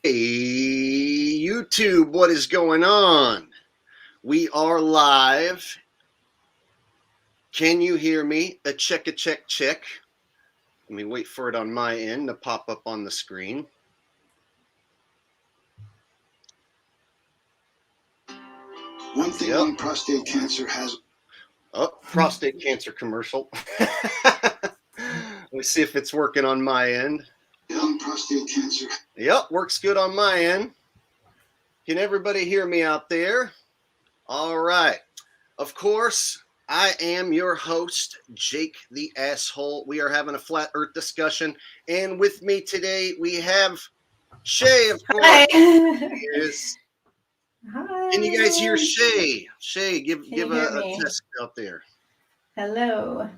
Hey, YouTube, what is going on? We are live. Can you hear me? A check. Let me wait for it on my end to pop up on the screen. One thing on prostate cancer has... Oh, prostate cancer commercial. Let me see if it's working on my end. Young prostate cancer. Yep, works good on my end. Can everybody hear me out there? All right. Of course, I am your host, Jake the Asshole. We are having a flat earth discussion. And with me today, we have Shay, of course. Hi. Hi. Can you guys hear Shay? Shay, give a test out there. Hello.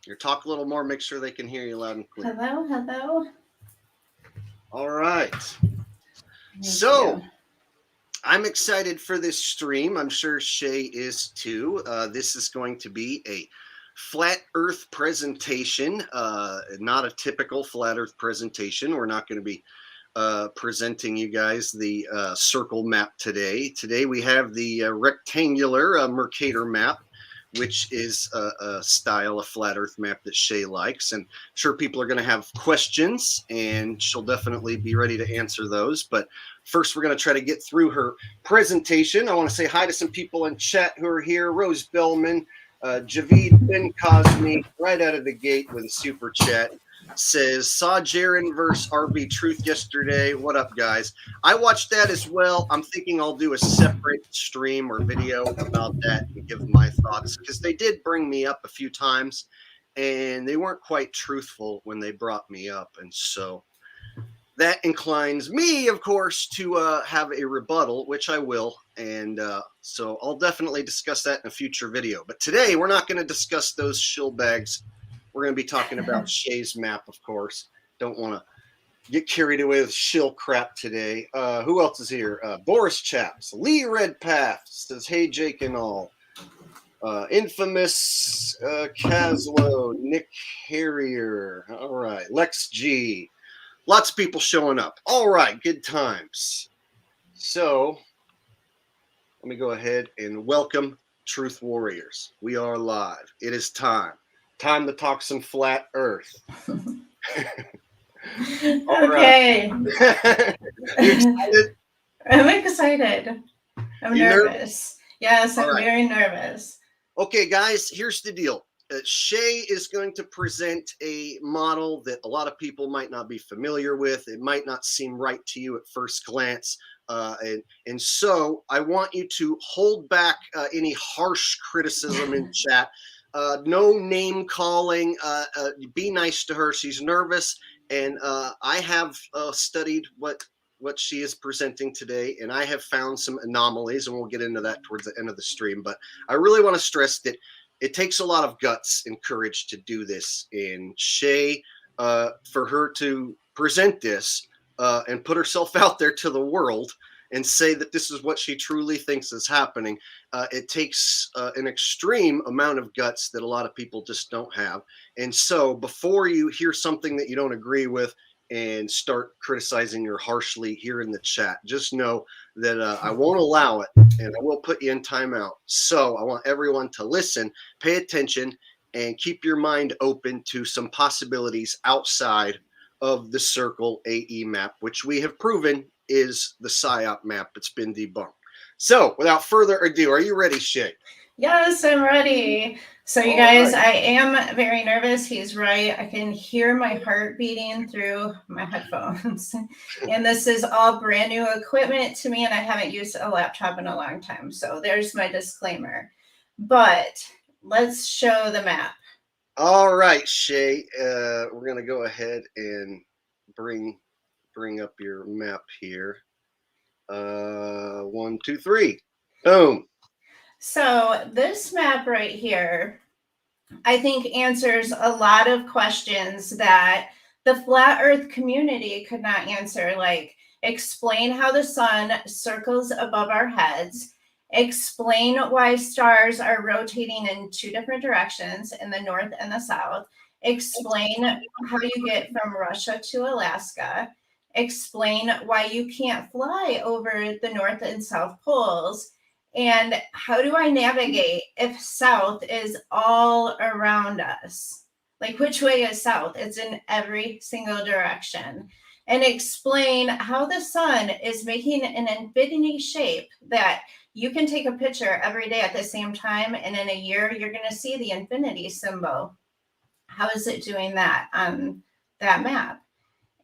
Here, talk a little more. Make sure they can hear you loud and clear. Hello. All right. So, I'm excited for this stream. I'm sure Shay is too. This is going to be a flat earth presentation, not a typical flat earth presentation. We're not going to be presenting you guys the circle map today. Today we have the rectangular Mercator map, which is a style of flat earth map that Shay likes. And I'm sure people are going to have questions, and she'll definitely be ready to answer those. But first, we're going to try to get through her presentation. I want to say hi to some people in chat who are here. Rose Bellman, Javid Ben Cosme, right out of the gate with a super chat, says, saw Jaren versus RB Truth yesterday. What up, guys? I watched that as well. I'm thinking I'll do a separate stream or video about that and give my thoughts, because they did bring me up a few times, and they weren't quite truthful when they brought me up. And so that inclines me, of course, to have a rebuttal, which I will. And so I'll definitely discuss that in a future video. But today, we're not going to discuss those shill bags. We're going to be talking about Shay's map, of course. Don't want to get carried away with shill crap today. Who else is here? Boris Chaps. Lee Redpath says, hey, Jake and all. Infamous Caslow. Nick Harrier. All right. Lex G. Lots of people showing up. All right. Good times. So let me go ahead and welcome Truth Warriors. We are live. It is time. Time to talk some flat earth. Okay. You excited? I'm excited. I'm nervous. Yes, I'm very nervous. Okay, guys, here's the deal. Shay is going to present a model that a lot of people might not be familiar with. It might not seem right to you at first glance. And so I want you to hold back any harsh criticism in chat. No name calling. Be nice to her. She's nervous. And I have studied what she is presenting today, and I have found some anomalies, and we'll get into that towards the end of the stream. But I really want to stress that it takes a lot of guts and courage to do this. And Shay, for her to present this and put herself out there to the world and say that this is what she truly thinks is happening, it takes an extreme amount of guts that a lot of people just don't have. And so before you hear something that you don't agree with and start criticizing her harshly here in the chat, just know that I won't allow it, and I will put you in timeout. So I want everyone to listen, pay attention, and keep your mind open to some possibilities outside of the Circle AE map, which we have proven is the PSYOP map. It's been debunked. So without further ado, are you ready, Shay? Yes, I'm ready. So you guys, I am very nervous. He's right. I can hear my heart beating through my headphones. And this is all brand new equipment to me, and I haven't used a laptop in a long time. So there's my disclaimer. But let's show the map. All right, Shay. We're going to go ahead and bring up your map here. 1, 2, 3. Boom. So this map right here, I think, answers a lot of questions that the flat earth community could not answer, like explain how the sun circles above our heads, explain why stars are rotating in two different directions, in the north and the south, explain how you get from Russia to Alaska, explain why you can't fly over the North and South poles, and how do I navigate if south is all around us? Like, which way is south? It's in every single direction. And explain how the sun is making an infinity shape that you can take a picture every day at the same time, and in a year, you're going to see the infinity symbol. How is it doing that on that map?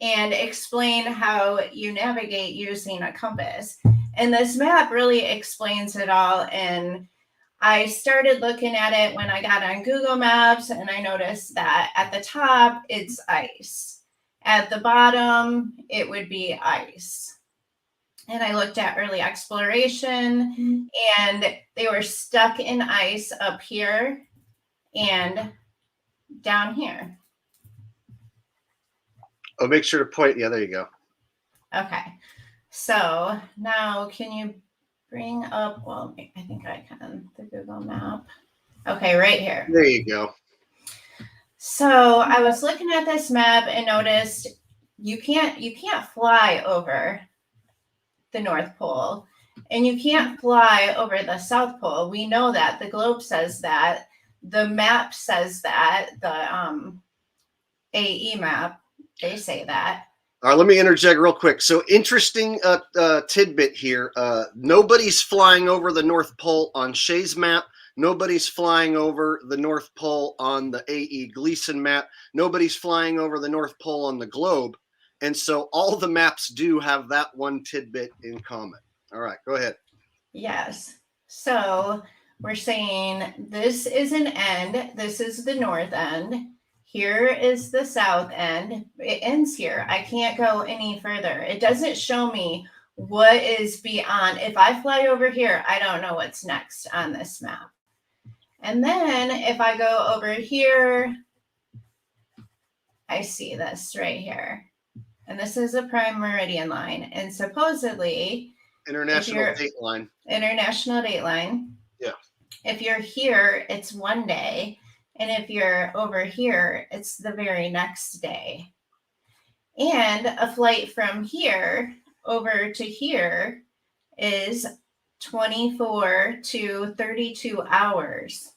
And explain how you navigate using a compass. And this map really explains it all. And I started looking at it when I got on Google Maps, and I noticed that at the top, it's ice. At the bottom, it would be ice. And I looked at early exploration, and they were stuck in ice up here and down here. Oh, make sure to point. Yeah, there you go. Okay. So now can you bring up, well, I think I can, the Google map. Okay, right here. There you go. So I was looking at this map and noticed you can't fly over the North Pole, and you can't fly over the South Pole. We know that. The globe says that. The map says that. The AE map, they say that. All right, let me interject real quick. So interesting tidbit here. Nobody's flying over the North Pole on Shay's map. Nobody's flying over the North Pole on the A.E. Gleason map. Nobody's flying over the North Pole on the globe. And so all the maps do have that one tidbit in common. All right, go ahead. Yes. So we're saying this is an end. This is the north end. Here is the south end. It ends here. I can't go any further. It doesn't show me what is beyond. If I fly over here, I don't know what's next on this map. And then if I go over here, I see this right here. And this is a prime meridian line. And supposedly, International date line. International date line. Yeah. If you're here, it's one day. And if you're over here, it's the very next day. And a flight from here over to here is 24 to 32 hours.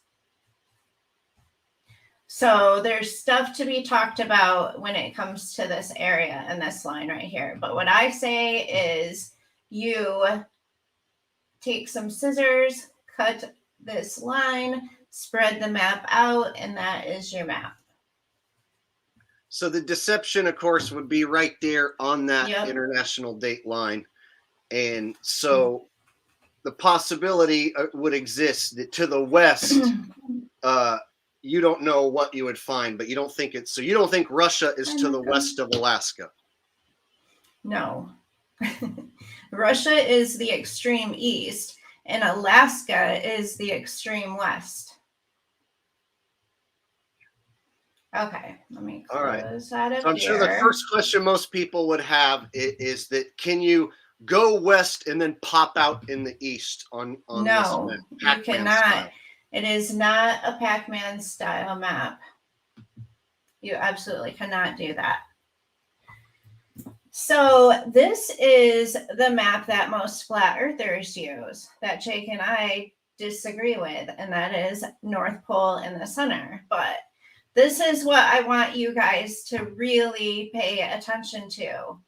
So there's stuff to be talked about when it comes to this area and this line right here. But what I say is you take some scissors, cut this line, spread the map out, and that is your map. So the deception, of course, would be right there on that international date line. And so the possibility would exist that to the west, you don't know what you would find, but you don't think it's, so you don't think Russia is to the west of Alaska? No. Russia is the extreme east, and Alaska is the extreme west. Okay, let me close out of so I'm here. sure the first question most people would have is that, can you go west and then pop out in the east on no, this map? you cannot. Style. It is not a Pac-Man style map. You absolutely cannot do that. So this is the map that most flat earthers use that Jake and I disagree with, and that is North Pole in the center. But this is what I want you guys to really pay attention to.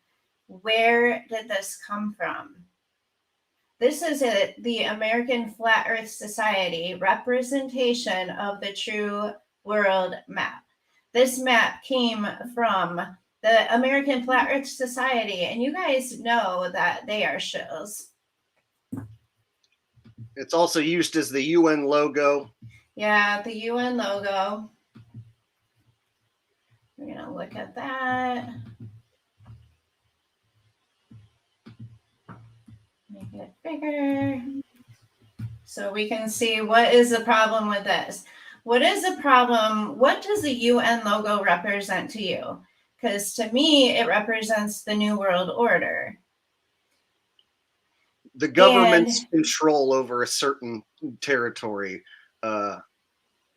Where did this come from? This is the American Flat Earth Society representation of the true world map. This map came from the American Flat Earth Society, and you guys know that they are shills. It's also used as the UN logo. Yeah, the UN logo. We're going to look at that. Make it bigger so we can see what is the problem with this. What is the problem? What does the UN logo represent to you? Because to me, it represents the New World Order. The government's control over a certain territory.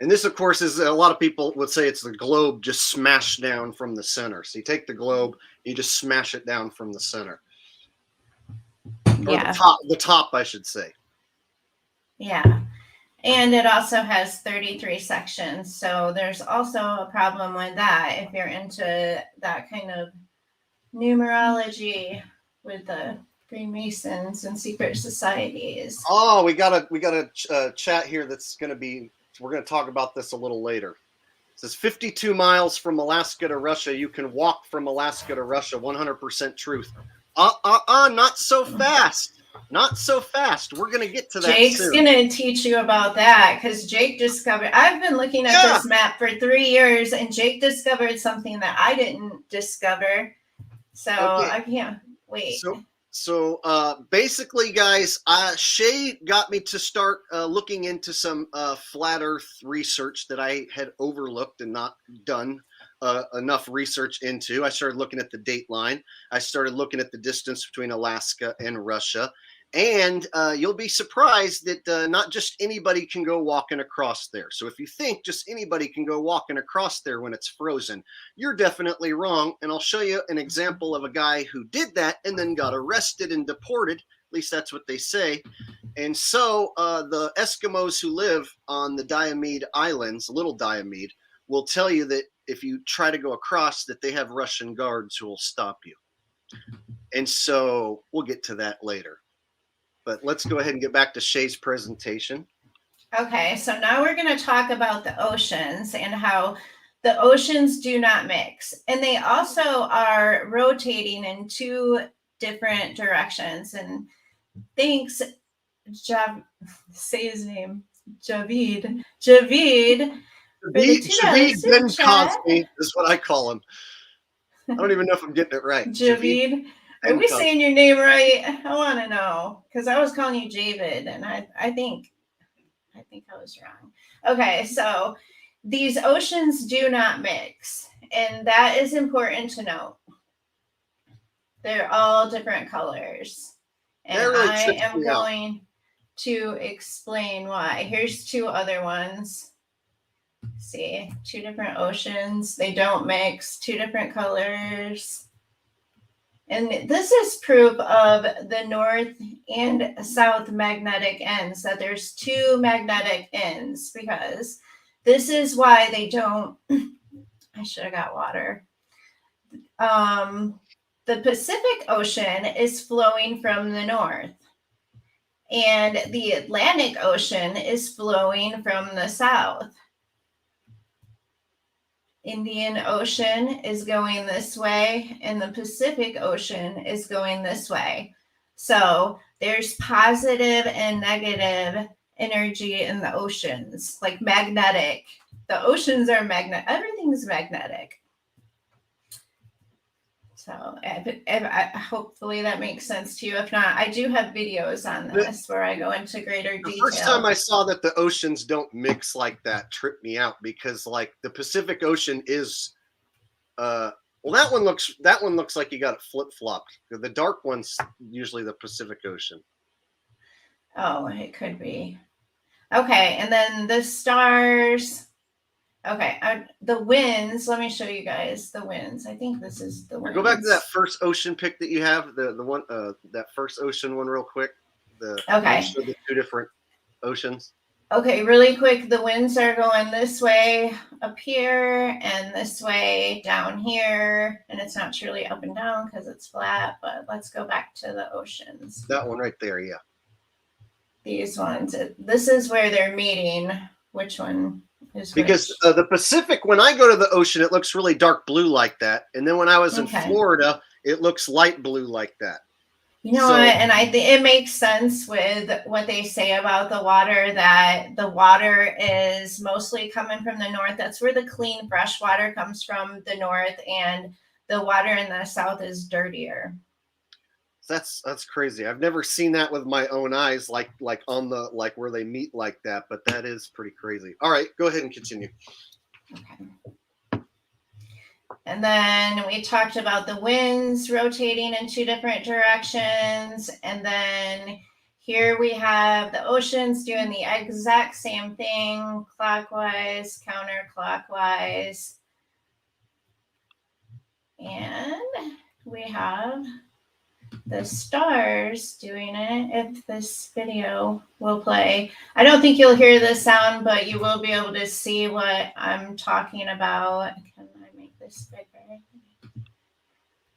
And this, of course, is a lot of people would say it's the globe just smashed down from the center. So you take the globe, you just smash it down from the center. Or Yeah. the top, I should say. Yeah. And it also has 33 sections. So there's also a problem with that if you're into that kind of numerology with the Freemasons and secret societies. Oh, we got a chat here that's going to be, we're going to talk about this a little later. It says 52 miles from Alaska to Russia. You can walk from Alaska to Russia. 100% truth. Not so fast. Not so fast. We're going to get to that Jake's soon. going to teach you about that because Jake discovered, I've been looking at this map for 3 years and Jake discovered something that I didn't discover. So okay. I can't wait. So basically, guys, Shay got me to start looking into some flat Earth research that I had overlooked and not done enough research into. I started looking at the dateline. I started looking at the distance between Alaska and Russia. And you'll be surprised that not just anybody can go walking across there. So if you think just anybody can go walking across there when it's frozen, you're definitely wrong. And I'll show you an example of a guy who did that and then got arrested and deported. At least that's what they say. And so the Eskimos who live on the Diomede Islands, Little Diomede, will tell you that if you try to go across, that they have Russian guards who will stop you. And so we'll get to that later. But let's go ahead and get back to Shay's presentation. Okay, so now we're going to talk about the oceans and how the oceans do not mix. And they also are rotating in 2 different directions. And thanks, say his name, Javid. Javid Ben Cosby is what I call him. I don't even know if I'm getting it right. Javid. Are we saying your name right? I want to know because I was calling you Javid, and I think I was wrong. Okay, so these oceans do not mix, and that is important to note. They're all different colors, and really I am going to explain why. Here's 2 other ones. See, 2 different oceans. They don't mix. 2 different colors. And this is proof of the north and south magnetic ends, that there's 2 magnetic ends, because this is why they don't, I should have got water. The Pacific Ocean is flowing from the north, and the Atlantic Ocean is flowing from the south. Indian Ocean is going this way, and the Pacific Ocean is going this way. So there's positive and negative energy in the oceans, like magnetic. The oceans are magnetic. Everything's magnetic. So hopefully that makes sense to you. If not, I do have videos on this where I go into greater detail. The first time I saw that the oceans don't mix like that tripped me out, because like the Pacific Ocean is, well, that one looks like you got it flip-flopped. The dark one's usually the Pacific Ocean. Oh, it could be. Okay, and then the stars. Okay, the winds. Let me show you guys the winds. I think this is the winds. Go back to that first ocean pic that you have, the one that first ocean one real quick. Okay. Show the 2 different oceans. Okay, really quick. The winds are going this way up here and this way down here, and it's not truly up and down because it's flat. But let's go back to the oceans. That one right there, yeah. These ones. This is where they're meeting. Which one? Because the Pacific, when I go to the ocean, it looks really dark blue like that. And then when I was in Florida, it looks light blue like that. You know what? And I think it makes sense with what they say about the water, that the water is mostly coming from the north. That's where the clean, fresh water comes from, the north, and the water in the south is dirtier. That's crazy. I've never seen that with my own eyes, like on the where they meet like that, but that is pretty crazy. All right, go ahead and continue. Okay. And then we talked about the winds rotating in 2 different directions, and then Here we have the oceans doing the exact same thing, clockwise, counterclockwise. And we have the stars doing it if this video will play. I don't think you'll hear the sound, but you will be able to see what I'm talking about. Can I make this bigger?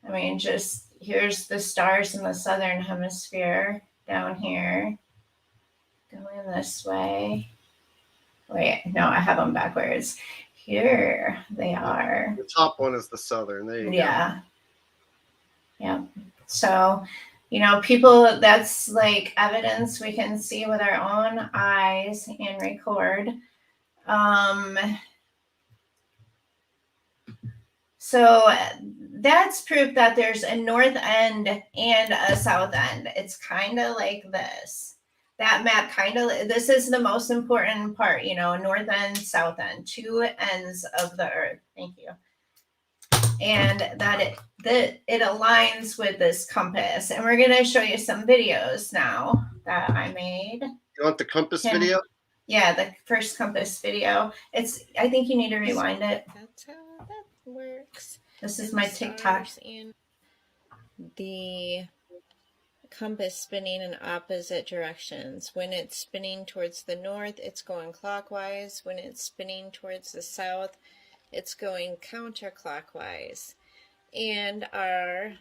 I mean, just here's the stars in the southern hemisphere down here going this way. Wait, no, I have them backwards. Here they are. The top one is the southern. There you go. Yeah. So, you know, people, that's like evidence we can see with our own eyes and record. So that's proof that there's a north end and a south end. It's kind of like this. That map this is the most important part, you know, north end, south end, two ends of the earth. Thank you. And that it aligns with this compass. And we're going to show you some videos now that I made. You want the compass video? Yeah, the first compass video. I think you need to rewind it. That's how that works. This is my TikTok. And the compass spinning in opposite directions. When it's spinning towards the north, it's going clockwise. When it's spinning towards the south, it's going counterclockwise. And our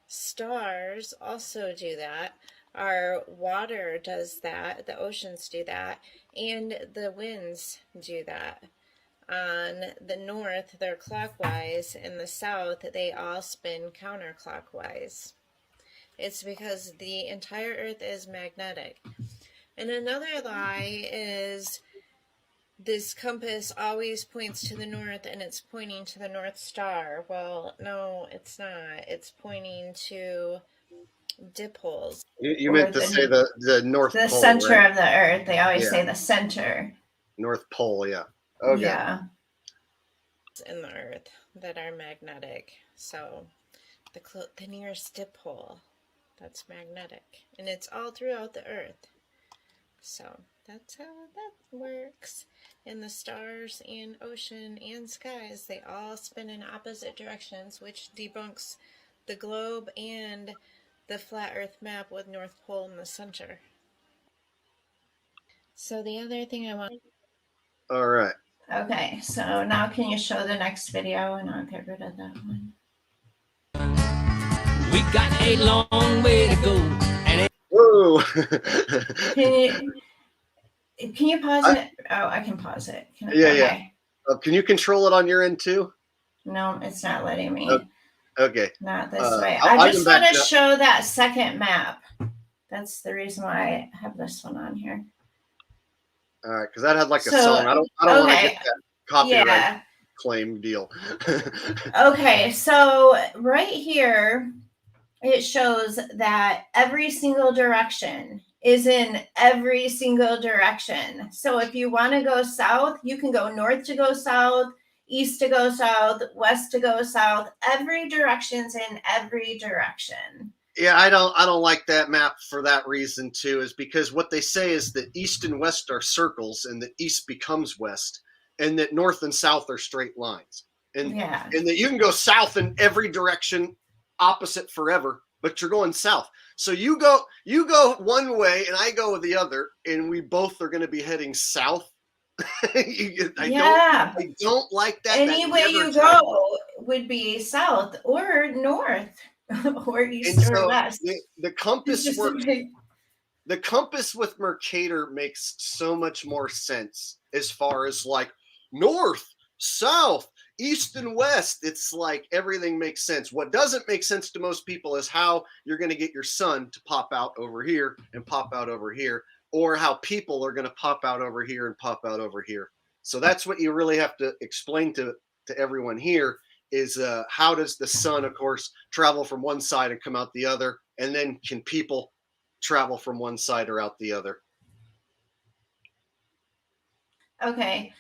stars also do that. Our water does that. The oceans do that. And the winds do that. On the north, they're clockwise. In the south, they all spin counterclockwise. It's because the entire earth is magnetic. And another lie is this compass always points to the north and it's pointing to the North Star. Well, no, it's not. It's pointing to dip holes. You meant to say the North Pole. The center right? of the earth. They always say the center. North Pole, yeah. Okay. Yeah. In the earth that are magnetic. So the nearest dip hole, that's magnetic. And it's all throughout the earth. So that's how that works. And the stars and ocean and skies, they all spin in opposite directions, which debunks the globe and the flat earth map with North Pole in the center. So the other thing I want... All right. Okay, so now can you show the next video and I'll get rid of that one. We got a long way to go. And Whoa. Can you pause it? Oh, I can pause it. Yeah. Can you control it on your end too? No, it's not letting me. Okay. Not this way. I I just want to show that second map. That's the reason why I have this one on here. All right, because that had like a song. I don't want to get that copyright claim deal. Okay, so right here, it shows that every single direction is in every single direction. So if you want to go south, you can go north to go south, east to go south, west to go south. Every direction's in every direction. Yeah, I don't like that map for that reason too, is because what they say is that east and west are circles and that east becomes west and that north and south are straight lines. And that you can go south in every direction opposite forever, but you're going south. So you go one way and I go the other and we both are going to be heading south. I don't like that. Any way you go would be south or north. Or east or west. The compass works. The compass with Mercator makes so much more sense as far as like north, south, east, and west. It's like everything makes sense. What doesn't make sense to most people is how you're going to get your sun to pop out over here and pop out over here, or how people are going to pop out over here and pop out over here. So that's what you really have to explain to everyone here. Is how does the sun, of course, travel from one side and come out the other? And then can people travel from one side or out the other? Okay.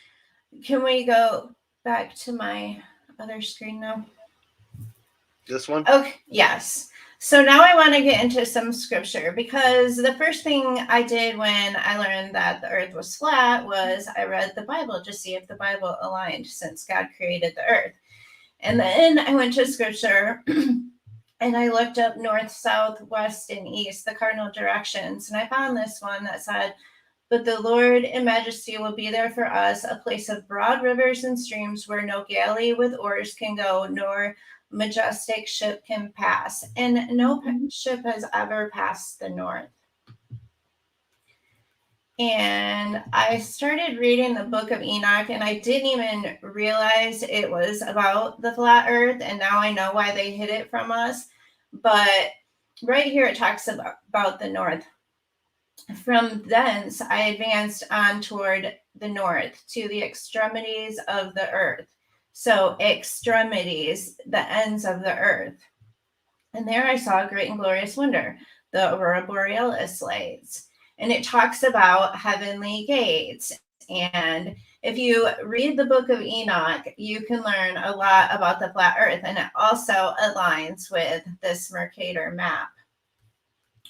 Can we go back to my other screen now? This one? Okay. Yes. So now I want to get into some scripture, because the first thing I did when I learned that the earth was flat was I read the Bible to see if the Bible aligned, since God created the earth. And then I went to scripture and I looked up north, south, west, and east, the cardinal directions. And I found this one that said, "But the Lord in majesty will be there for us, a place of broad rivers and streams where no galley with oars can go, nor majestic ship can pass." And no ship has ever passed the north. And I started reading the book of Enoch, and I didn't even realize it was about the flat earth. And now I know why they hid it from us. But right here it talks about the north. "From thence I advanced on toward the north to the extremities of the earth." So extremities, the ends of the earth. "And there I saw a great and glorious wonder, the aurora borealis lights." And it talks about heavenly gates. And if you read the book of Enoch, you can learn a lot about the flat earth. And it also aligns with this Mercator map.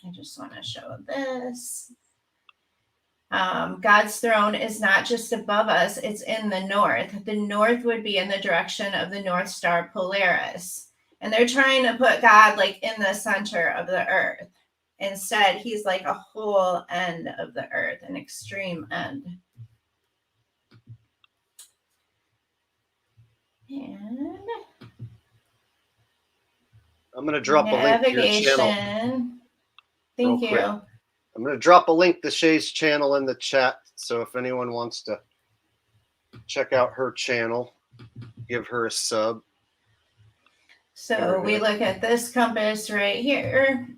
I just want to show this. God's throne is not just above us, it's in the north. The north would be in the direction of the North Star Polaris. And they're trying to put God like in the center of the earth. Instead, he's like a whole end of the earth, an extreme end. And I'm going to drop a link to your channel. navigation. Thank real you. quick. I'm going to drop a link to Shay's channel in the chat. So if anyone wants to check out her channel, give her a sub. So we look at this compass right here.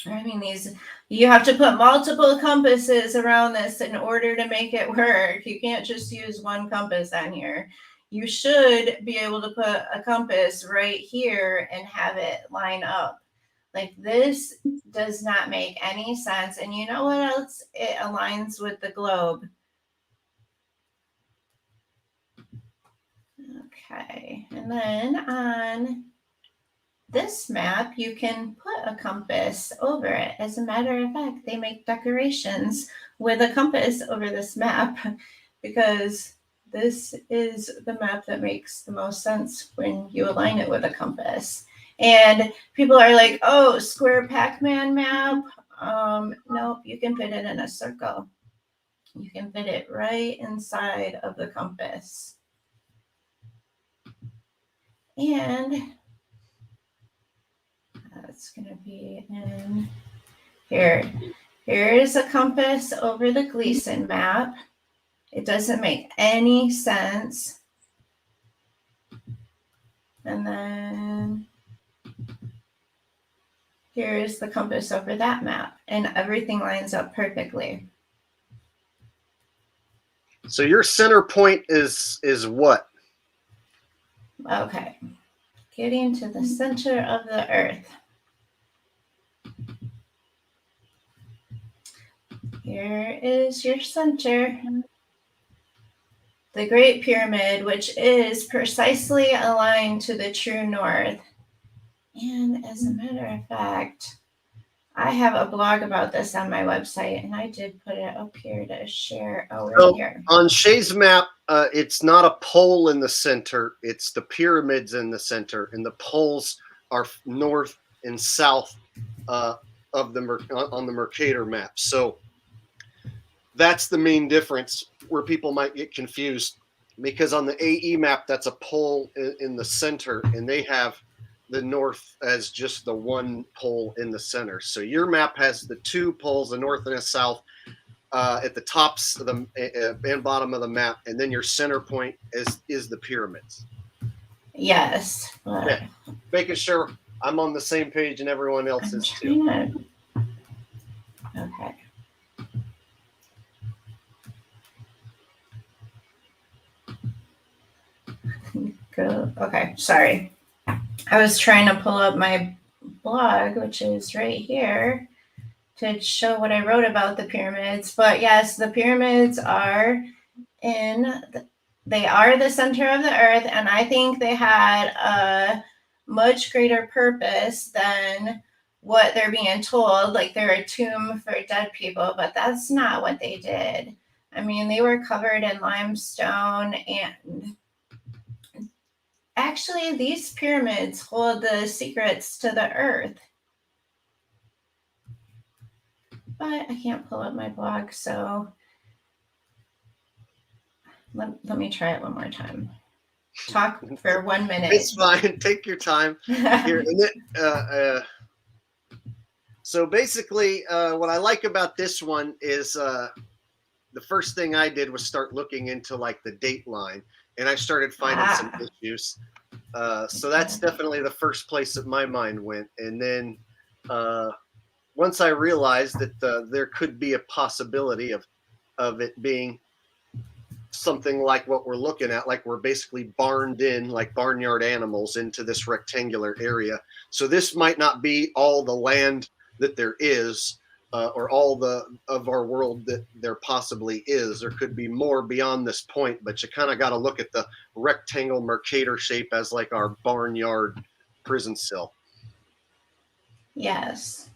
I mean, you have to put multiple compasses around this in order to make it work. You can't just use one compass on here. You should be able to put a compass right here and have it line up. Like, this does not make any sense. And you know what else? It aligns with the globe. Okay, and then on this map, you can put a compass over it. As a matter of fact, they make decorations with a compass over this map, because this is the map that makes the most sense when you align it with a compass. And people are like, "Oh, square Pac-Man map." Nope, you can fit it in a circle. You can fit it right inside of the compass. And that's going to be in here. Here is a compass over the Gleason map. It doesn't make any sense. And then here is the compass over that map. And everything lines up perfectly. So your center point is what? Okay. Getting to the center of the earth. Here is your center. The Great Pyramid, which is precisely aligned to the true north. And as a matter of fact, I have a blog about this on my website, and I did put it up here to share. Oh, right here. On Shay's map, it's not a pole in the center. It's the pyramids in the center, and the poles are north and south on the Mercator map. So that's the main difference where people might get confused, because on the AE map, that's a pole in the center, and they have the north as just the one pole in the center. So your map has the two poles, the north and the south, at the tops of the and bottom of the map, and then your center point is the pyramids. Yes. Yeah. Making sure I'm on the same page and everyone else is too. Okay. Go. Okay, sorry. I was trying to pull up my blog, which is right here, to show what I wrote about the pyramids. But yes, the pyramids are they are the center of the earth, and I think they had a much greater purpose than what they're being told, like they're a tomb for dead people, but that's not what they did. I mean, they were covered in limestone, and actually these pyramids hold the secrets to the earth. But I can't pull up my blog, so let me try it one more time. Talk for 1 minute. It's fine. Take your time. Here, so basically, what I like about this one is the first thing I did was start looking into like the dateline, and I started finding some issues. So that's definitely the first place that my mind went. And then once I realized that there could be a possibility of it being something like what we're looking at, like we're basically barned in like barnyard animals into this rectangular area. So this might not be all the land that there is, or all of our world that there possibly is. There could be more beyond this point, but you kind of got to look at the rectangle Mercator shape as like our barnyard prison cell. Yes.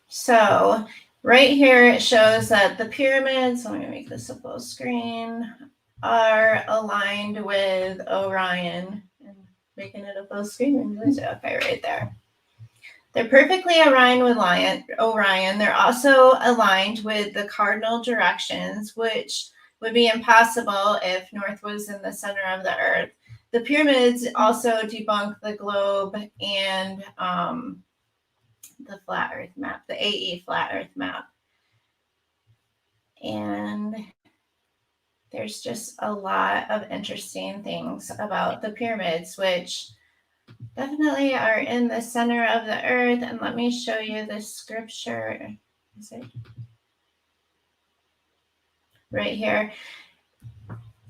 So right here it shows that the pyramids, let me make this a full screen, are aligned with Orion. And making it a full screen. Okay, right there. They're perfectly aligned with Orion. They're also aligned with the cardinal directions, which would be impossible if north was in the center of the earth. The pyramids also debunk the globe and the flat earth map, the AE flat earth map. And there's just a lot of interesting things about the pyramids, which definitely are in the center of the earth. And let me show you the scripture. Is it right here?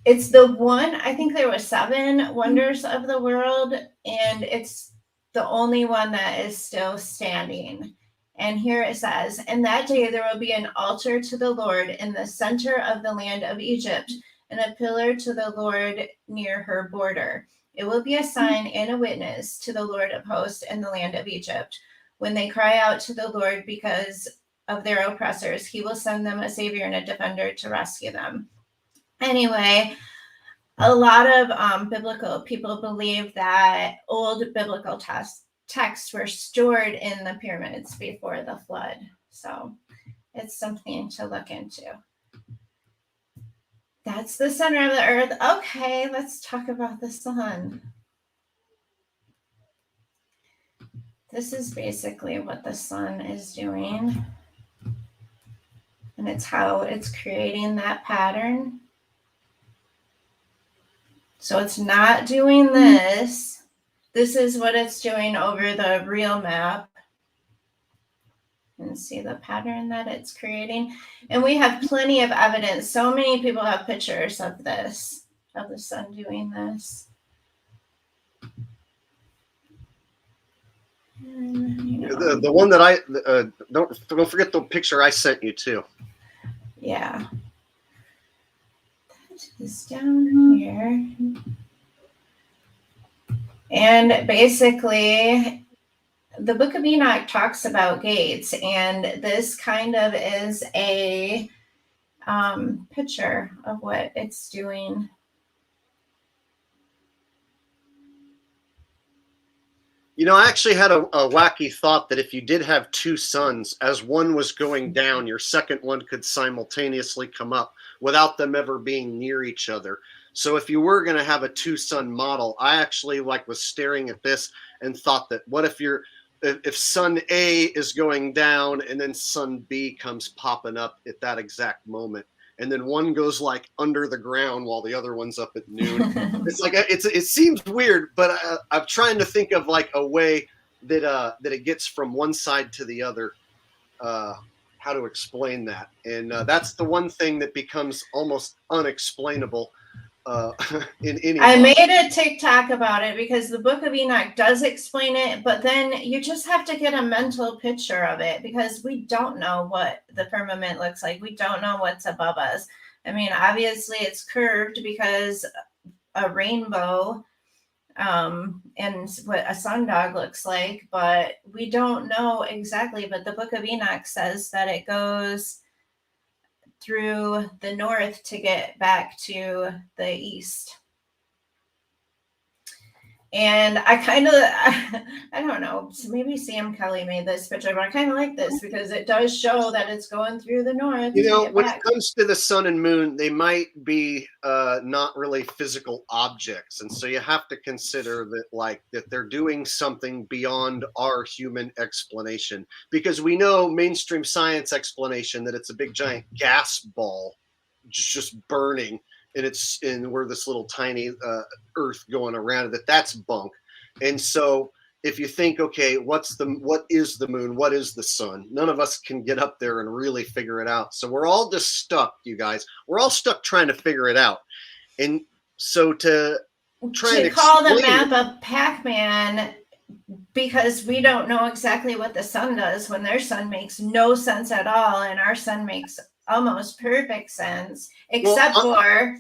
It's the one, I think there were 7 wonders of the world, and it's the only one that is still standing. And here it says, "In that day there will be an altar to the Lord in the center of the land of Egypt, and a pillar to the Lord near her border. It will be a sign and a witness to the Lord of hosts in the land of Egypt. When they cry out to the Lord because of their oppressors, he will send them a savior and a defender to rescue them." Anyway, a lot of biblical people believe that old biblical texts were stored in the pyramids before the flood. So it's something to look into. That's the center of the earth. Okay, let's talk about the sun. This is basically what the sun is doing. And it's how it's creating that pattern. So it's not doing this. This is what it's doing over the real map. And see the pattern that it's creating. And we have plenty of evidence. So many people have pictures of this, of the sun doing this. And, the one that I don't forget the picture I sent you too. Yeah. That is down here. And basically, the Book of Enoch talks about gates, and this kind of is a picture of what it's doing. You know, I actually had a wacky thought that if you did have 2 suns, as one was going down, your second one could simultaneously come up without them ever being near each other. So if you were going to have a 2-sun model, I actually was staring at this and thought that what if sun A is going down and then sun B comes popping up at that exact moment, and then one goes under the ground while the other one's up at noon. It's it seems weird, but I'm trying to think of a way that it gets from one side to the other, how to explain that. And that's the one thing that becomes almost unexplainable in any. I made a TikTok about it because the Book of Enoch does explain it, but then you just have to get a mental picture of it because we don't know what the firmament looks like. We don't know what's above us. I mean, obviously it's curved because a rainbow and what a sundog looks like, but we don't know exactly. But the Book of Enoch says that it goes through the north to get back to the east. And I kind of, I don't know, maybe Sam Kelly made this picture, but I kind of like this because it does show that it's going through the north. You know, when back. it comes to the sun and moon, they might be not really physical objects. And so you have to consider that, like, that they're doing something beyond our human explanation. Because we know mainstream science explanation that it's a big giant gas ball just burning, and we're this little tiny Earth going around it. That's bunk. And so if you think, okay, what is the moon? What is the sun? None of us can get up there and really figure it out. So we're all just stuck, you guys. We're all stuck trying to figure it out. And so to call the map of Pac-Man, because we don't know exactly what the sun does when their sun makes no sense at all, and our sun makes almost perfect sense, except for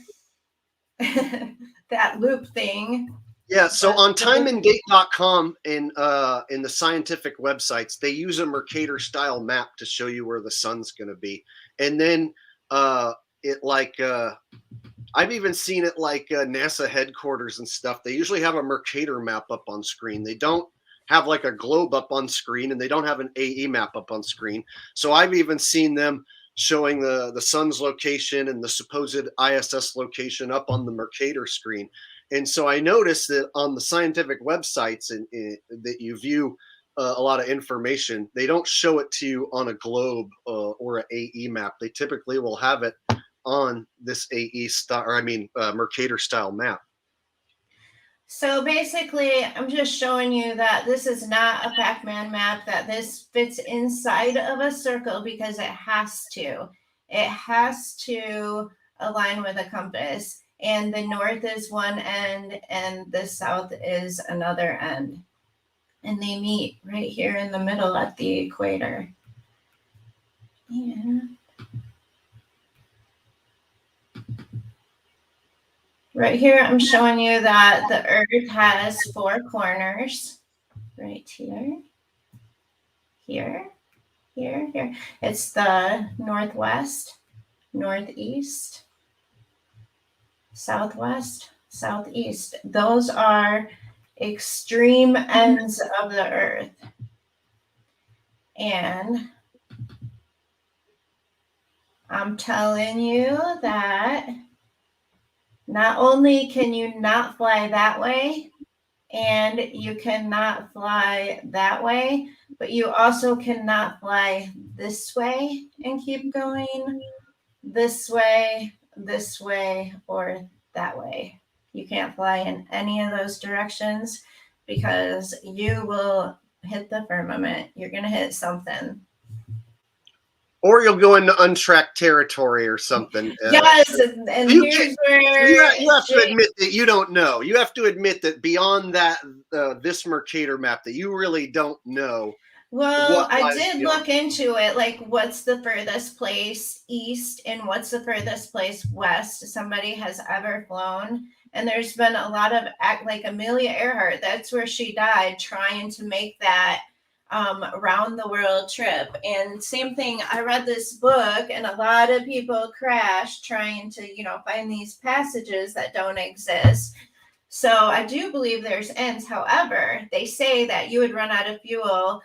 that loop thing. Yeah, so on timeanddate.com in the scientific websites, they use a Mercator style map to show you where the sun's going to be. And then I've even seen it like NASA headquarters and stuff. They usually have a Mercator map up on screen. They don't have like a globe up on screen, and they don't have an AE map up on screen. So I've even seen them showing the sun's location and the supposed ISS location up on the Mercator screen. And so I noticed that on the scientific websites that you view a lot of information, they don't show it to you on a globe or an AE map. They typically will have it on this Mercator style map. So basically, I'm just showing you that this is not a Pac-Man map, that this fits inside of a circle because it has to. It has to align with a compass. And the north is one end and the south is another end. And they meet right here in the middle at the equator. Yeah. Right here, I'm showing you that the Earth has 4 corners. Right here, here, here, here. It's the northwest, northeast, southwest, southeast. Those are extreme ends of the Earth. And I'm telling you that not only can you not fly that way, and you cannot fly that way, but you also cannot fly this way and keep going, this way, or that way. You can't fly in any of those directions because you will hit the firmament. You're going to hit something. Or you'll go into untracked territory or something. Yes, and here's where you have to admit that you don't know. You have to admit that beyond that, this Mercator map, that you really don't know. Well, I did look into it, like what's the furthest place east and what's the furthest place west somebody has ever flown. And there's been a lot of, like Amelia Earhart, that's where she died, trying to make that around the world trip. And same thing, I read this book and a lot of people crashed trying to, find these passages that don't exist. So I do believe there's ends. However, they say that you would run out of fuel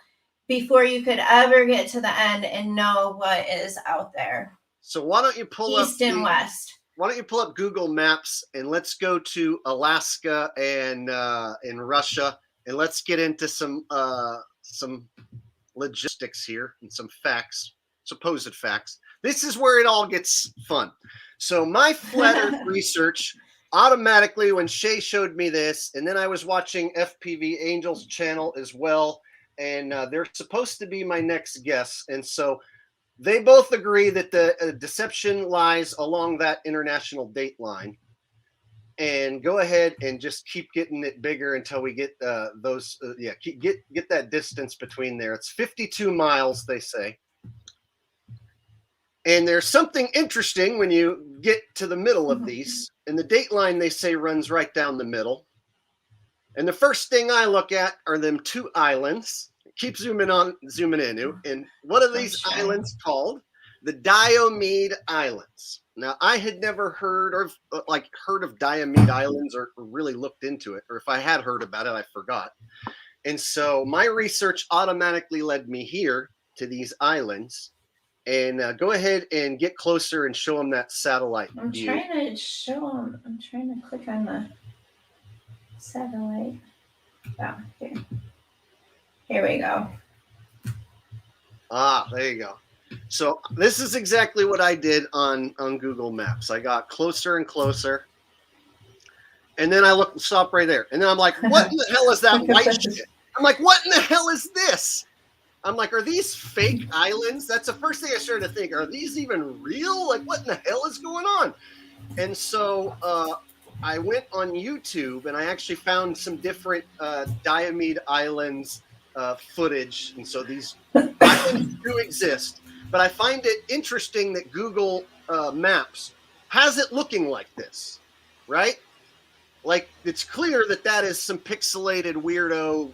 before you could ever get to the end and know what is out there. So why don't you pull up East and West? Why don't you pull up Google Maps and let's go to Alaska and in Russia, and let's get into some logistics here and some facts, supposed facts. This is where it all gets fun. So my flat Earth research automatically, when Shay showed me this, and then I was watching FPV Angel's channel as well, and they're supposed to be my next guests, and so they both agree that the deception lies along that international date line. And go ahead and just keep getting it bigger until we get get that distance between there. It's 52 miles, they say. And there's something interesting when you get to the middle of these. And the dateline, they say, runs right down the middle. And the first thing I look at are them two islands. Keep zooming in. And what are these islands called? The Diomede Islands. Now, I had never heard of Diomede Islands or really looked into it, or if I had heard about it, I forgot. And so my research automatically led me here to these islands. And go ahead and get closer and show them that satellite view. Trying to show them. I'm trying to click on the satellite. Oh, here we go. Ah, there you go. So this is exactly what I did on Google Maps. I got closer and closer. And then I stop right there. And then I'm like, what in the hell is that white shit? I'm like, what in the hell is this? I'm like, are these fake islands? That's the first thing I started to think. Are these even real? Like, what in the hell is going on? And so I went on YouTube and I actually found some different Diomede Islands footage. And so these islands do exist. But I find it interesting that Google Maps has it looking like this, right? Like, it's clear that is some pixelated weirdo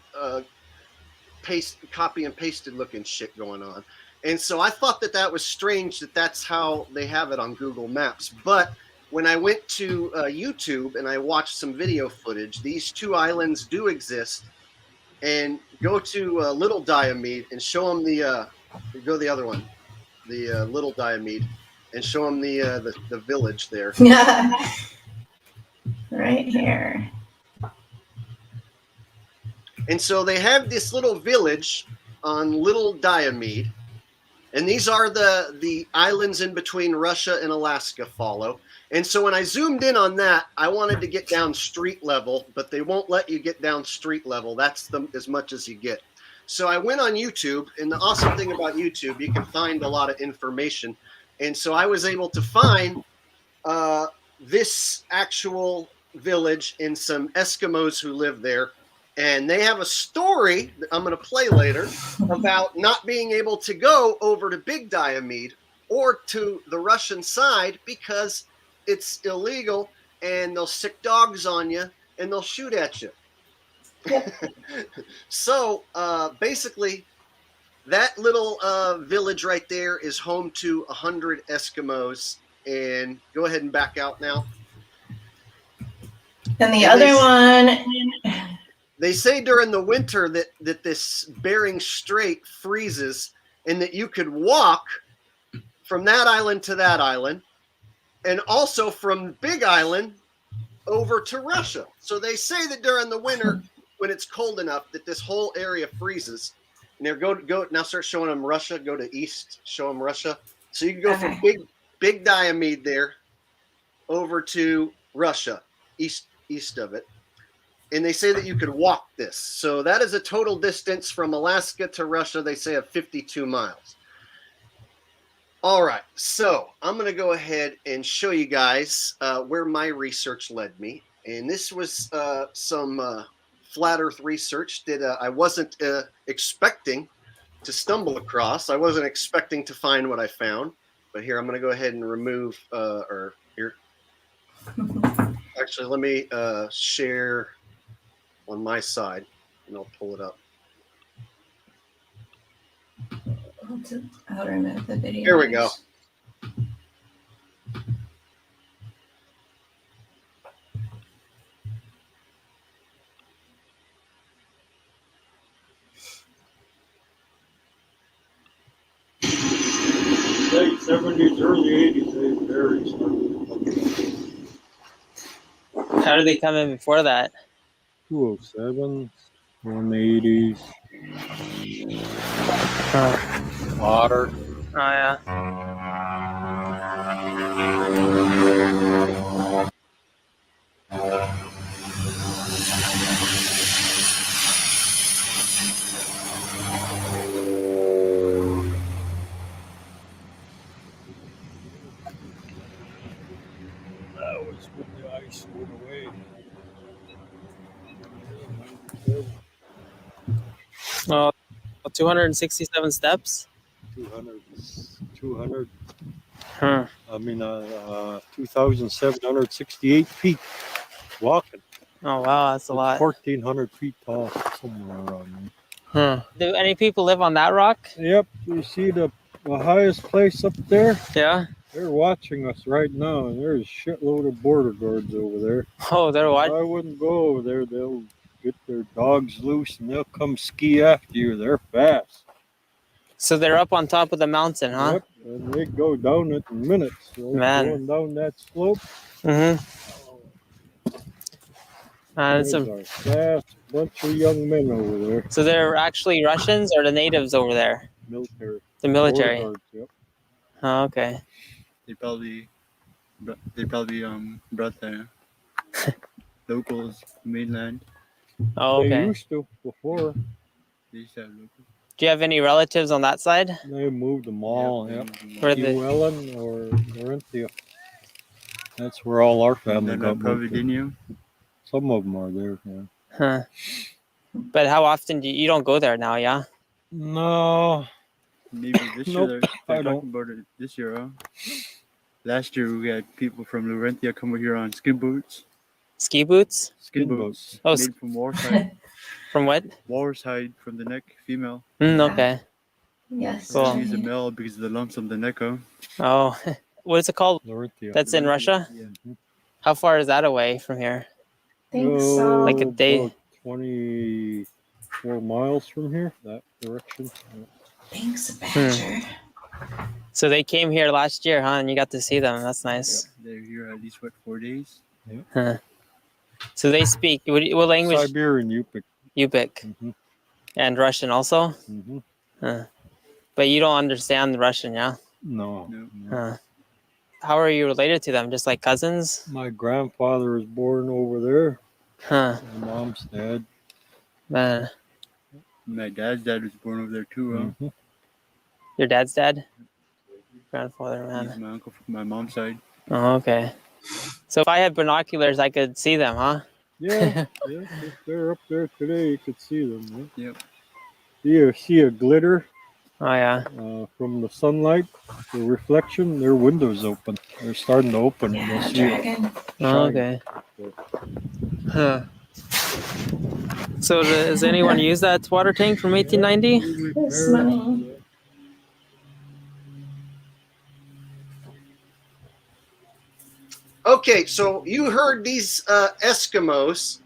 copy and pasted looking shit going on. And so I thought that was strange that's how they have it on Google Maps. But when I went to YouTube and I watched some video footage, these two islands do exist. And go to Little Diomede and show them go the other one, the Little Diomede, and show them the village there. Right here. And so they have this little village on Little Diomede, and these are the islands in between Russia and Alaska follow. And so when I zoomed in on that, I wanted to get down street level, but they won't let you get down street level. That's as much as you get. So I went on YouTube, and the awesome thing about YouTube, you can find a lot of information. And so I was able to find this actual village and some Eskimos who live there. And they have a story that I'm going to play later about not being able to go over to Big Diomede or to the Russian side because it's illegal and they'll sick dogs on you and they'll shoot at you. Yep. So basically, that little village right there is home to 100 Eskimos. And go ahead and back out now. And the other one... They say during the winter that this Bering Strait freezes and that you could walk from that island to that island and also from Big Island over to Russia. So they say that during the winter when it's cold enough that this whole area freezes. And they're go now start showing them Russia, go to east, show them Russia. So you can go from Big Diomede there over to Russia, east of it. And they say that you could walk this. So that is a total distance from Alaska to Russia, they say, of 52 miles. All right. So I'm going to go ahead and show you guys where my research led me. And this was some flat Earth research that I wasn't expecting to stumble across. I wasn't expecting to find what I found. But here, I'm going to go ahead and remove, or here. Actually, let me share on my side, and I'll pull it up. I'll remove the video. Here we go. Late 70s, early 80s, they varies. How did they come in before that? 207, 180s. Water. Oh, yeah. That was when the ice went away. Oh, 267 steps? 200. Hmm. 2,768 feet walking. Oh wow, that's a lot. 1,400 feet tall, somewhere around Do any people live on that rock? there. Yep, you see the highest place up there? Yeah. They're watching us right now, and there's a shitload of border guards over there. Oh, they're what? I wouldn't go over there. They'll get their dogs loose, and they'll come ski after you. They're fast. So they're up on top of the mountain, huh? Yep, and they go down it in minutes. So Man. going down that slope. Mm-hmm. There's a fast bunch of young men over there. So they're actually Russians or the natives over there? Military. The military. Border guards, yep. Oh, okay. They probably brought the locals mainland. Oh, They okay. used to before. They used to have locals. Do you have any relatives on that side? They moved them all. Yeah, Yep. Where the Ellen or Laurentian. That's where all our family And got then moved to. Providinio. Some of them are there. Yeah. Huh. But how often do you don't go there now? Yeah. No, Maybe this Nope, year I they're don't. talking about it this year, huh? Last year we had people from Laurentia come over here on skin boots. Ski boots? Skin Skin boots. Oh, made from walrus hide. From what? Walrus hide from the neck, female. Okay. Yes. Cool. She's a male because of the lumps on the neck, huh? Oh, what is it called? Laurentia. That's in Russia? Yeah. How far is that away from here? Think so. Like a day. About 24 miles from here, that direction. Thanks, Badger. So they came here last year, huh? And you got to see them. That's nice. They're here at least, 4 days? Huh. So they speak what language? Siberian Yupik. Yupik Mm-hmm. and Russian also. Mm-hmm. Huh. But you don't understand the Russian, yeah? No. No. Huh. How are you related to them? Just like cousins? My grandfather was born over there. Huh. My mom's dad. Man. My dad's dad was born over there too, huh? Mm-hmm. Your dad's dad? Grandfather, He's man. my uncle from my mom's side. Oh, okay. So if I had binoculars, I could see them, huh? Yeah, yeah. If they're up there today, you could see them. Yeah. Yep. You see a glitter Oh, yeah. from the sunlight, the reflection. Their windows open. They're starting to open. Yeah, You'll see it. dragon. Oh, okay. Huh. So does anyone use that water tank from 1890? This money. Okay, so you heard these Eskimos.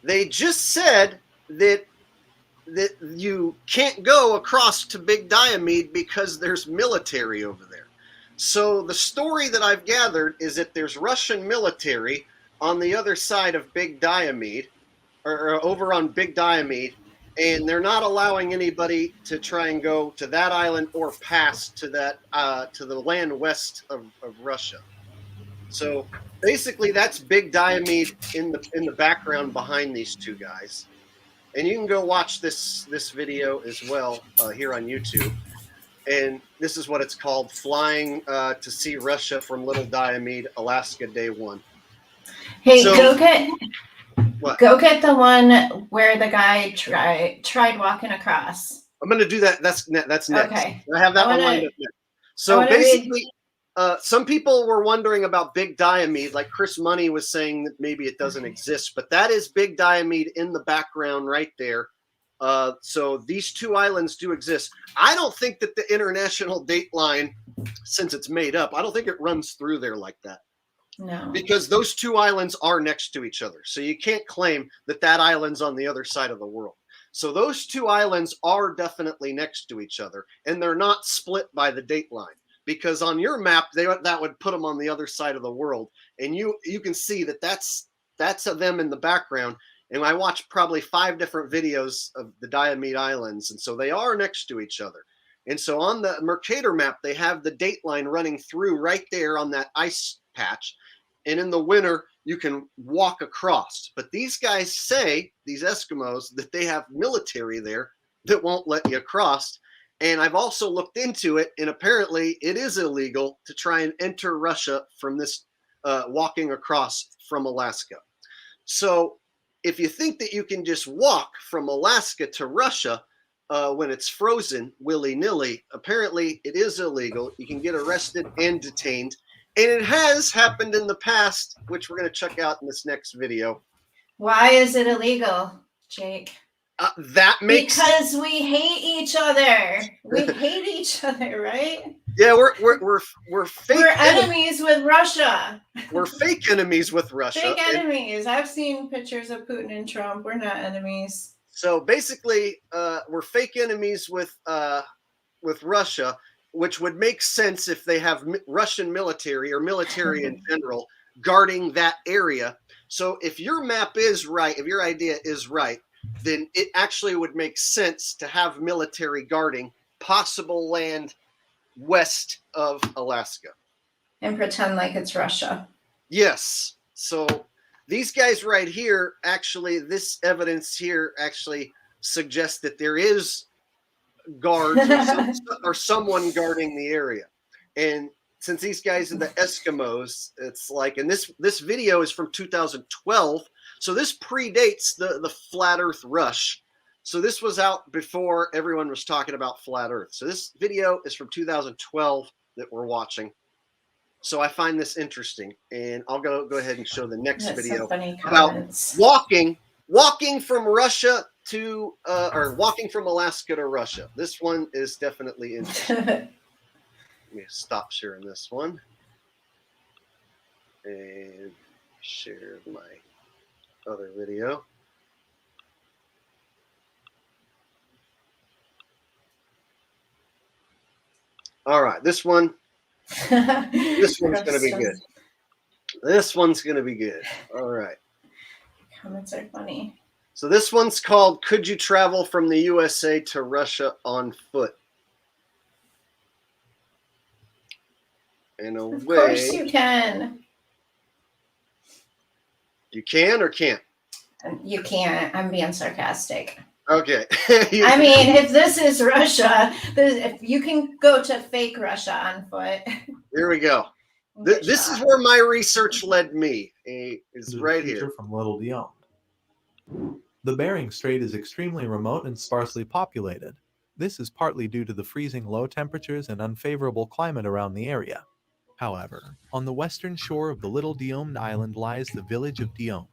They just said that you can't go across to Big Diomede because there's military over there. So the story that I've gathered is that there's Russian military on the other side of Big Diomede, or over on Big Diomede, and they're not allowing anybody to try and go to that island or pass to that to the land west of Russia. So basically, that's Big Diomede in the background behind these two guys, and you can go watch this video as well here on YouTube. And this is what it's called: Flying to See Russia from Little Diomede, Alaska, Day 1. Hey, So- go get the one where the guy tried walking across. I'm going to do that. That's next. Okay. I have that one lined up next. So basically, some people were wondering about Big Diomede, like Chris Money was saying that maybe it doesn't exist, but that is Big Diomede in the background right there. So these two islands do exist. I don't think that the international dateline, since it's made up, I don't think it runs through there like that. No. Because those two islands are next to each other. So you can't claim that that island's on the other side of the world. So those two islands are definitely next to each other, and they're not split by the dateline. Because on your map, that would put them on the other side of the world. And you can see that that's them in the background. And I watched probably 5 different videos of the Diomede Islands. And so they are next to each other. And so on the Mercator map, they have the dateline running through right there on that ice patch. And in the winter, you can walk across. But these guys say, these Eskimos, that they have military there that won't let you across. And I've also looked into it, and apparently it is illegal to try and enter Russia from this walking across from Alaska. So if you think that you can just walk from Alaska to Russia, when it's frozen willy-nilly, apparently it is illegal. You can get arrested and detained. And it has happened in the past, which we're going to check out in this next video. Why is it illegal, Jake? That makes because we hate each other. We hate each other, right? Yeah, we're fake. We're enemies with Russia. We're fake enemies with Russia. Fake enemies. I've seen pictures of Putin and Trump. We're not enemies. So basically, we're fake enemies with Russia, which would make sense if they have Russian military or military in general guarding that area. So if your map is right, if your idea is right, then it actually would make sense to have military guarding possible land west of Alaska. And pretend like it's Russia. Yes. So these guys right here, actually, this evidence here actually suggests that there is guards or someone guarding the area. And since these guys are the Eskimos, it's like, and this video is from 2012. So this predates the flat earth rush. So this was out before everyone was talking about flat earth. So this video is from 2012 that we're watching. So I find this interesting, and I'll go ahead and show the next video about walking from Russia to or walking from Alaska to Russia. This one is definitely interesting. Let me stop sharing this one and share my other video. All right, this one's going to be good. This one's going to be good. All right. Comments are funny. So this one's called, Could You Travel from the USA to Russia on Foot? In a way. Of course you can. You can or can't? You can't. I'm being sarcastic. Okay. I mean, if this is Russia, if you can go to fake Russia on foot. Here we go. This is where my research led me. Is right here. From Little Dionne. The Bering Strait is extremely remote and sparsely populated. This is partly due to the freezing low temperatures and unfavorable climate around the area. However, on the western shore of the Little Dionne Island lies the village of Dionne.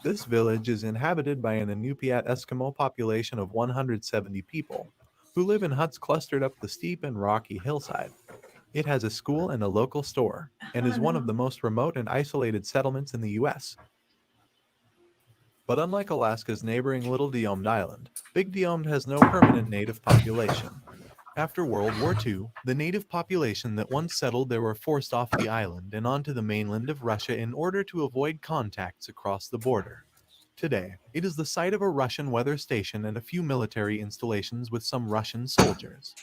This village is inhabited by an Inupiat Eskimo population of 170 people, who live in huts clustered up the steep and rocky hillside. It has a school and a local store, and is one of the most remote and isolated settlements in the U.S. But unlike Alaska's neighboring Little Dionne Island, Big Dionne has no permanent native population. After World War II, the native population that once settled there were forced off the island and onto the mainland of Russia in order to avoid contacts across the border. Today, it is the site of a Russian weather station and a few military installations with some Russian soldiers.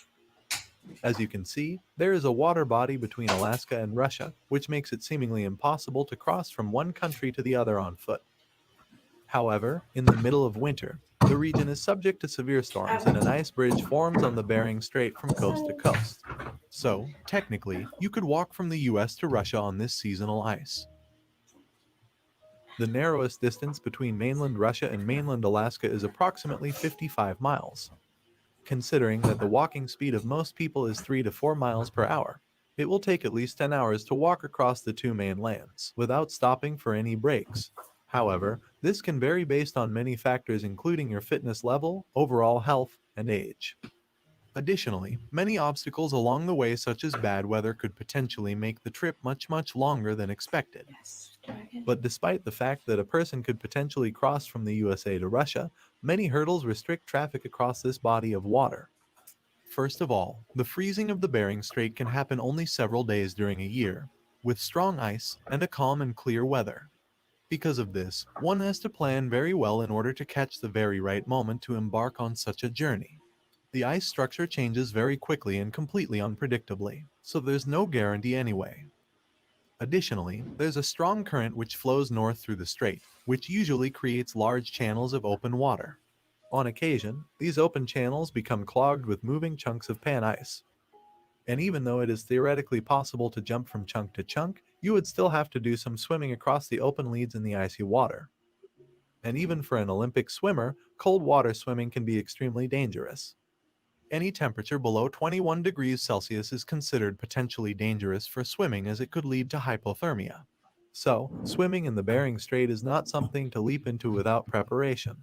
As you can see, there is a water body between Alaska and Russia, which makes it seemingly impossible to cross from one country to the other on foot. However, in the middle of winter, the region is subject to severe storms and an ice bridge forms on the Bering Strait from coast to coast. So, technically, you could walk from the US to Russia on this seasonal ice. The narrowest distance between mainland Russia and mainland Alaska is approximately 55 miles. Considering that the walking speed of most people is 3 to 4 miles per hour, it will take at least 10 hours to walk across the two main lands without stopping for any breaks. However, this can vary based on many factors including your fitness level, overall health, and age. Additionally, many obstacles along the way such as bad weather could potentially make the trip much longer than expected. But despite the fact that a person could potentially cross from the USA to Russia, many hurdles restrict traffic across this body of water. First of all, the freezing of the Bering Strait can happen only several days during a year, with strong ice and a calm and clear weather. Because of this, one has to plan very well in order to catch the very right moment to embark on such a journey. The ice structure changes very quickly and completely unpredictably, so there's no guarantee anyway. Additionally, there's a strong current which flows north through the strait, which usually creates large channels of open water. On occasion, these open channels become clogged with moving chunks of pan ice. And even though it is theoretically possible to jump from chunk to chunk, you would still have to do some swimming across the open leads in the icy water. and even for an Olympic swimmer, cold water swimming can be extremely dangerous. Any temperature below 21 degrees Celsius is considered potentially dangerous for swimming as it could lead to hypothermia. So, swimming in the Bering Strait is not something to leap into without preparation.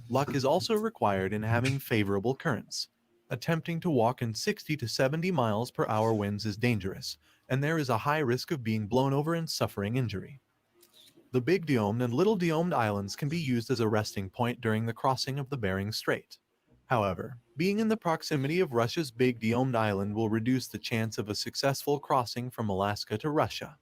Luck is also required in having favorable currents. Attempting to walk in 60 to 70 miles per hour winds is dangerous, and there is a high risk of being blown over and suffering injury. The Big Domed and Little Domed Islands can be used as a resting point during the crossing of the Bering Strait. However, being in the proximity of Russia's Big Domed Island will reduce the chance of a successful crossing from Alaska to Russia.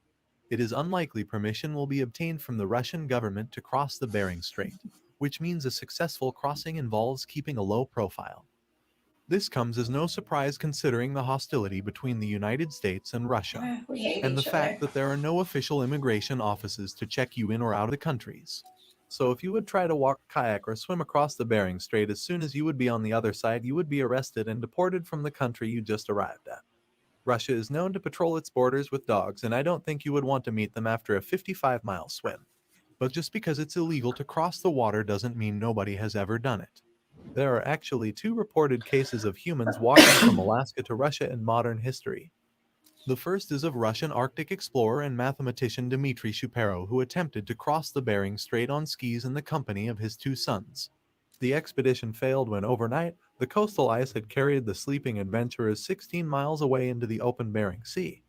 It is unlikely permission will be obtained from the Russian government to cross the Bering Strait, which means a successful crossing involves keeping a low profile. This comes as no surprise considering the hostility between the United States and Russia, We hate and the each fact other. that there are no official immigration offices to check you in or out of the countries. So if you would try to walk, kayak, or swim across the Bering Strait, as soon as you would be on the other side, you would be arrested and deported from the country you just arrived at. Russia is known to patrol its borders with dogs, and I don't think you would want to meet them after a 55-mile swim. But just because it's illegal to cross the water doesn't mean nobody has ever done it. There are actually 2 reported cases of humans walking from Alaska to Russia in modern history. The first is of Russian Arctic explorer and mathematician Dmitry Shapiro, who attempted to cross the Bering Strait on skis in the company of his 2 sons. The expedition failed when overnight, the coastal ice had carried the sleeping adventurers 16 miles away into the open Bering Sea.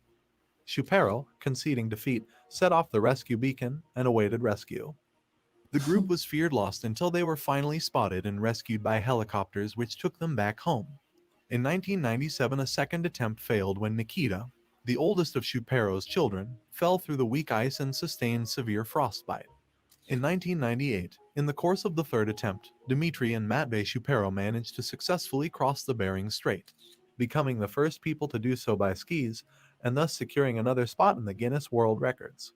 Shapiro, conceding defeat, set off the rescue beacon and awaited rescue. The group was feared lost until they were finally spotted and rescued by helicopters, which took them back home. In 1997, a second attempt failed when Nikita, the oldest of Shapiro's children, fell through the weak ice and sustained severe frostbite. In 1998, in the course of the third attempt, Dmitry and Matvey Shapiro managed to successfully cross the Bering Strait, becoming the first people to do so by skis, and thus securing another spot in the Guinness World Records.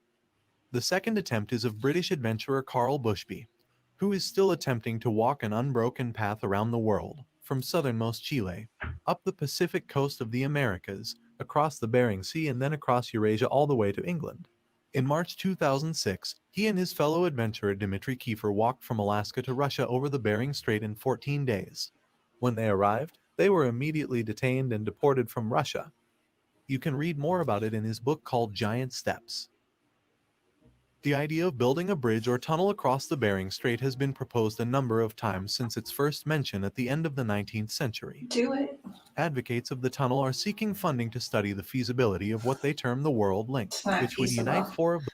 The second attempt is of British adventurer Carl Bushby, who is still attempting to walk an unbroken path around the world, from southernmost Chile, up the Pacific coast of the Americas, across the Bering Sea, and then across Eurasia all the way to England. In March 2006, he and his fellow adventurer Dmitry Kiefer walked from Alaska to Russia over the Bering Strait in 14 days. When they arrived, they were immediately detained and deported from Russia. You can read more about it in his book called Giant Steps. The idea of building a bridge or tunnel across the Bering Strait has been proposed a number of times since its first mention at the end of the 19th century. Do it. Advocates of the tunnel are seeking funding to study the feasibility of what they term the World Link, It's not which would feasible. unite 4 of the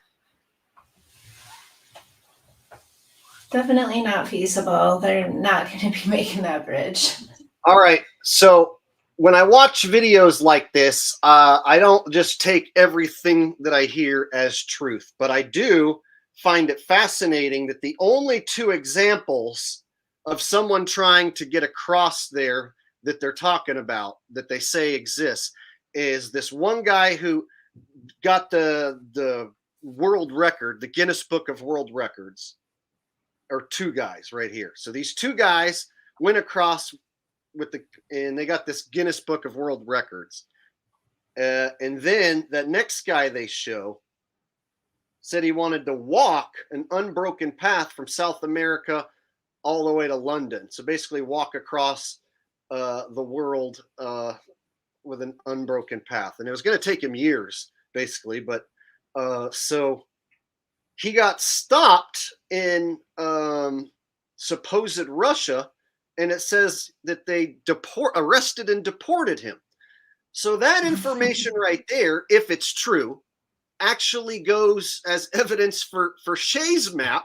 Definitely not feasible. They're not going to be making that bridge. All right. So when I watch videos like this, I don't just take everything that I hear as truth, but I do find it fascinating that the only 2 examples of someone trying to get across there that they're talking about, that they say exists, is this one guy who got the world record, the Guinness Book of World Records, or 2 guys right here. So these 2 guys went across and they got this Guinness Book of World Records. And then that next guy they show said he wanted to walk an unbroken path from South America all the way to London. So basically walk across the world with an unbroken path. And it was going to take him years, basically. But so he got stopped in supposed Russia, and it says that they arrested and deported him. So that information right there, if it's true, actually goes as evidence for Shay's map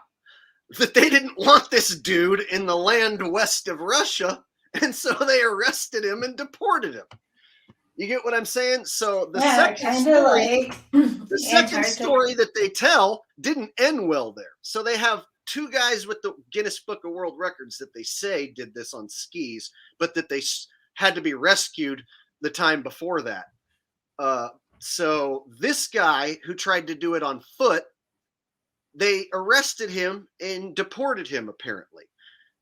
that they didn't want this dude in the land west of Russia, and so they arrested him and deported him. You get what I'm saying? So the second story that they tell didn't end well there. So they have 2 guys with the Guinness Book of World Records that they say did this on skis, but that they had to be rescued the time before that. So this guy who tried to do it on foot, they arrested him and deported him, apparently.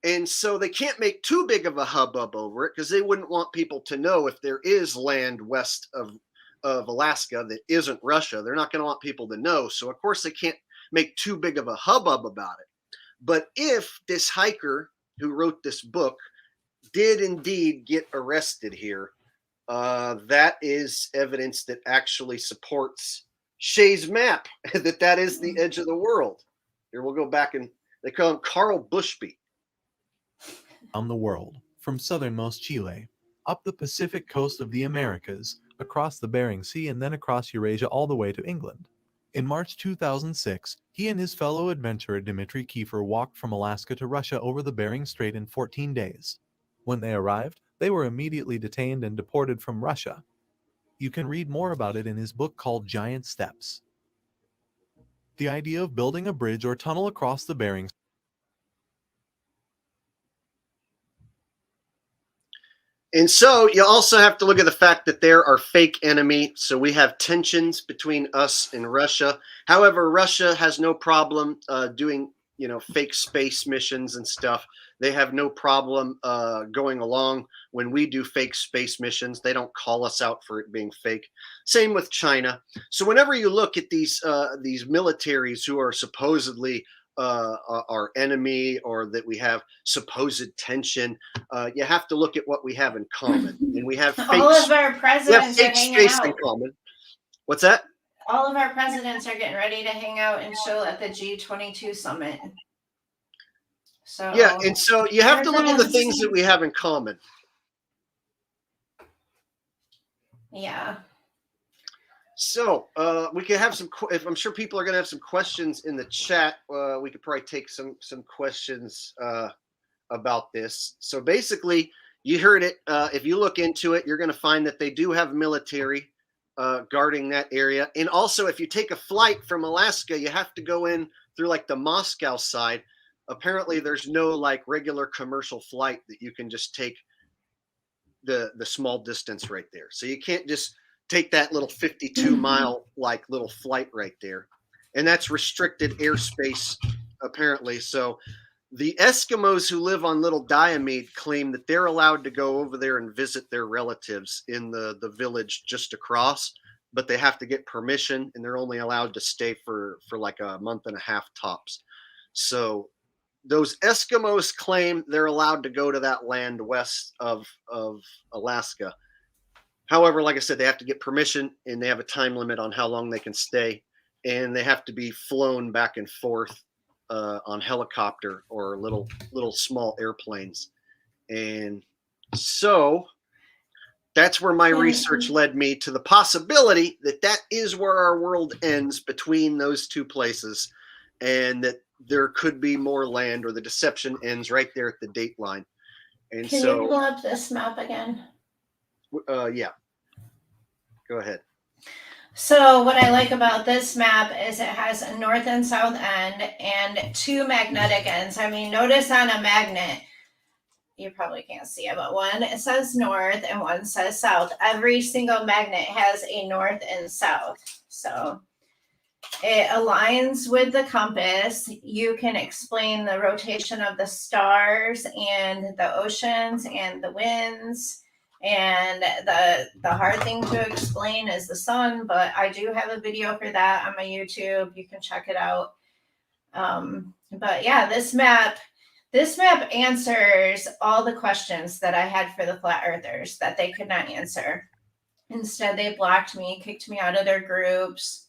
And so they can't make too big of a hubbub over it because they wouldn't want people to know if there is land west of Alaska that isn't Russia. They're not going to want people to know. So, of course, they can't make too big of a hubbub about it. But if this hiker who wrote this book did indeed get arrested here, that is evidence that actually supports Shay's map, that is the edge of the world. Here, we'll go back, and they call him Carl Bushby. Around the world, from southernmost Chile, up the Pacific coast of the Americas, across the Bering Sea, and then across Eurasia all the way to England. In March 2006, he and his fellow adventurer Dmitry Kiefer walked from Alaska to Russia over the Bering Strait in 14 days. When they arrived, they were immediately detained and deported from Russia. You can read more about it in his book called Giant Steps. The idea of building a bridge or tunnel across the Bering Strait. And so you also have to look at the fact that they're our fake enemy. So we have tensions between us and Russia. However, Russia has no problem doing, fake space missions and stuff. They have no problem going along when we do fake space missions. They don't call us out for it being fake. Same with China. So whenever you look at these militaries who are supposedly our enemy, or that we have supposed tension, you have to look at what we have in common. And we have all of our presidents are hanging out. In common. What's that? All of our presidents are getting ready to hang out and chill at the G22 summit. So yeah, and so you have to look at the things that we have in common. Yeah. So we could have some. I'm sure people are going to have some questions in the chat. We could probably take some questions about this. So basically, you heard it. If you look into it, you're going to find that they do have military guarding that area. And also, if you take a flight from Alaska, you have to go in through like the Moscow side. Apparently, there's no like regular commercial flight that you can just take the small distance right there. So you can't just take that little 52-mile like little flight right there. And that's restricted airspace, apparently. So the Eskimos who live on Little Diomede claim that they're allowed to go over there and visit their relatives in the village just across, but they have to get permission, and they're only allowed to stay for like a month and a half tops. So those Eskimos claim they're allowed to go to that land west of Alaska. However, like I said, they have to get permission, and they have a time limit on how long they can stay, and they have to be flown back and forth on helicopter or little small airplanes. And so that's where my research led me to the possibility that is where our world ends, between those two places, and that there could be more land, or the deception ends right there at the dateline. And Can so you pull up this map again? Yeah, go ahead. So what I like about this map is it has a north and south end and two magnetic ends. I mean, notice on a magnet, you probably can't see it, but one it says north and one says south. Every single magnet has a north and south. So it aligns with the compass. You can explain the rotation of the stars and the oceans and the winds. And the hard thing to explain is the sun, but I do have a video for that on my YouTube. You can check it out. But yeah, this map answers all the questions that I had for the flat earthers that they could not answer. Instead, they blocked me, kicked me out of their groups.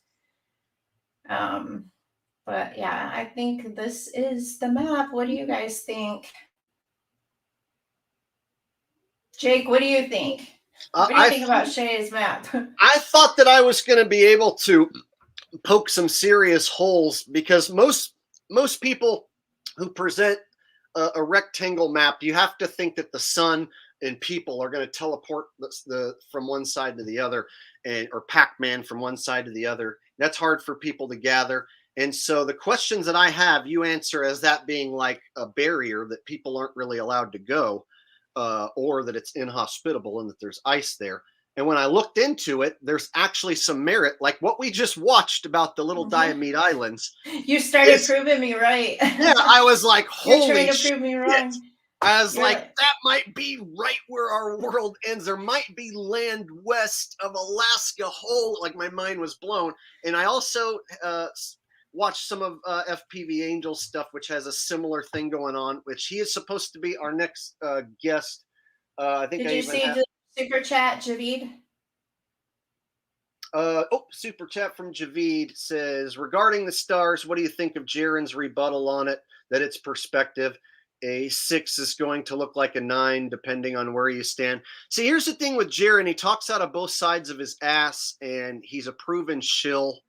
But yeah, I think this is the map. What do you guys think? Jake, what do you think? What do you think about Shay's map? I thought that I was going to be able to poke some serious holes, because most people who present a rectangle map, you have to think that the sun and people are going to teleport from one side to the other, or Pac-Man from one side to the other. That's hard for people to gather. And so the questions that I have, you answer as that being like a barrier that people aren't really allowed to go. Or that it's inhospitable and that there's ice there. And when I looked into it, there's actually some merit, like what we just watched about the Little Diomede Islands. You started proving me right. Yeah, I was like, holy You're trying to prove me wrong. I was like, that might be right where our world ends. There might be land west of Alaska whole. Like, my mind was blown. And I also, watched some of FPV Angel's stuff, which has a similar thing going on, which he is supposed to be our next guest. I think Did I you even see have, the super chat, Javid? super chat from Javid says, regarding the stars, what do you think of Jaren's rebuttal on it, that it's perspective? A 6 is going to look like a 9, depending on where you stand. See, here's the thing with Jaren. He talks out of both sides of his ass, and he's a proven shill.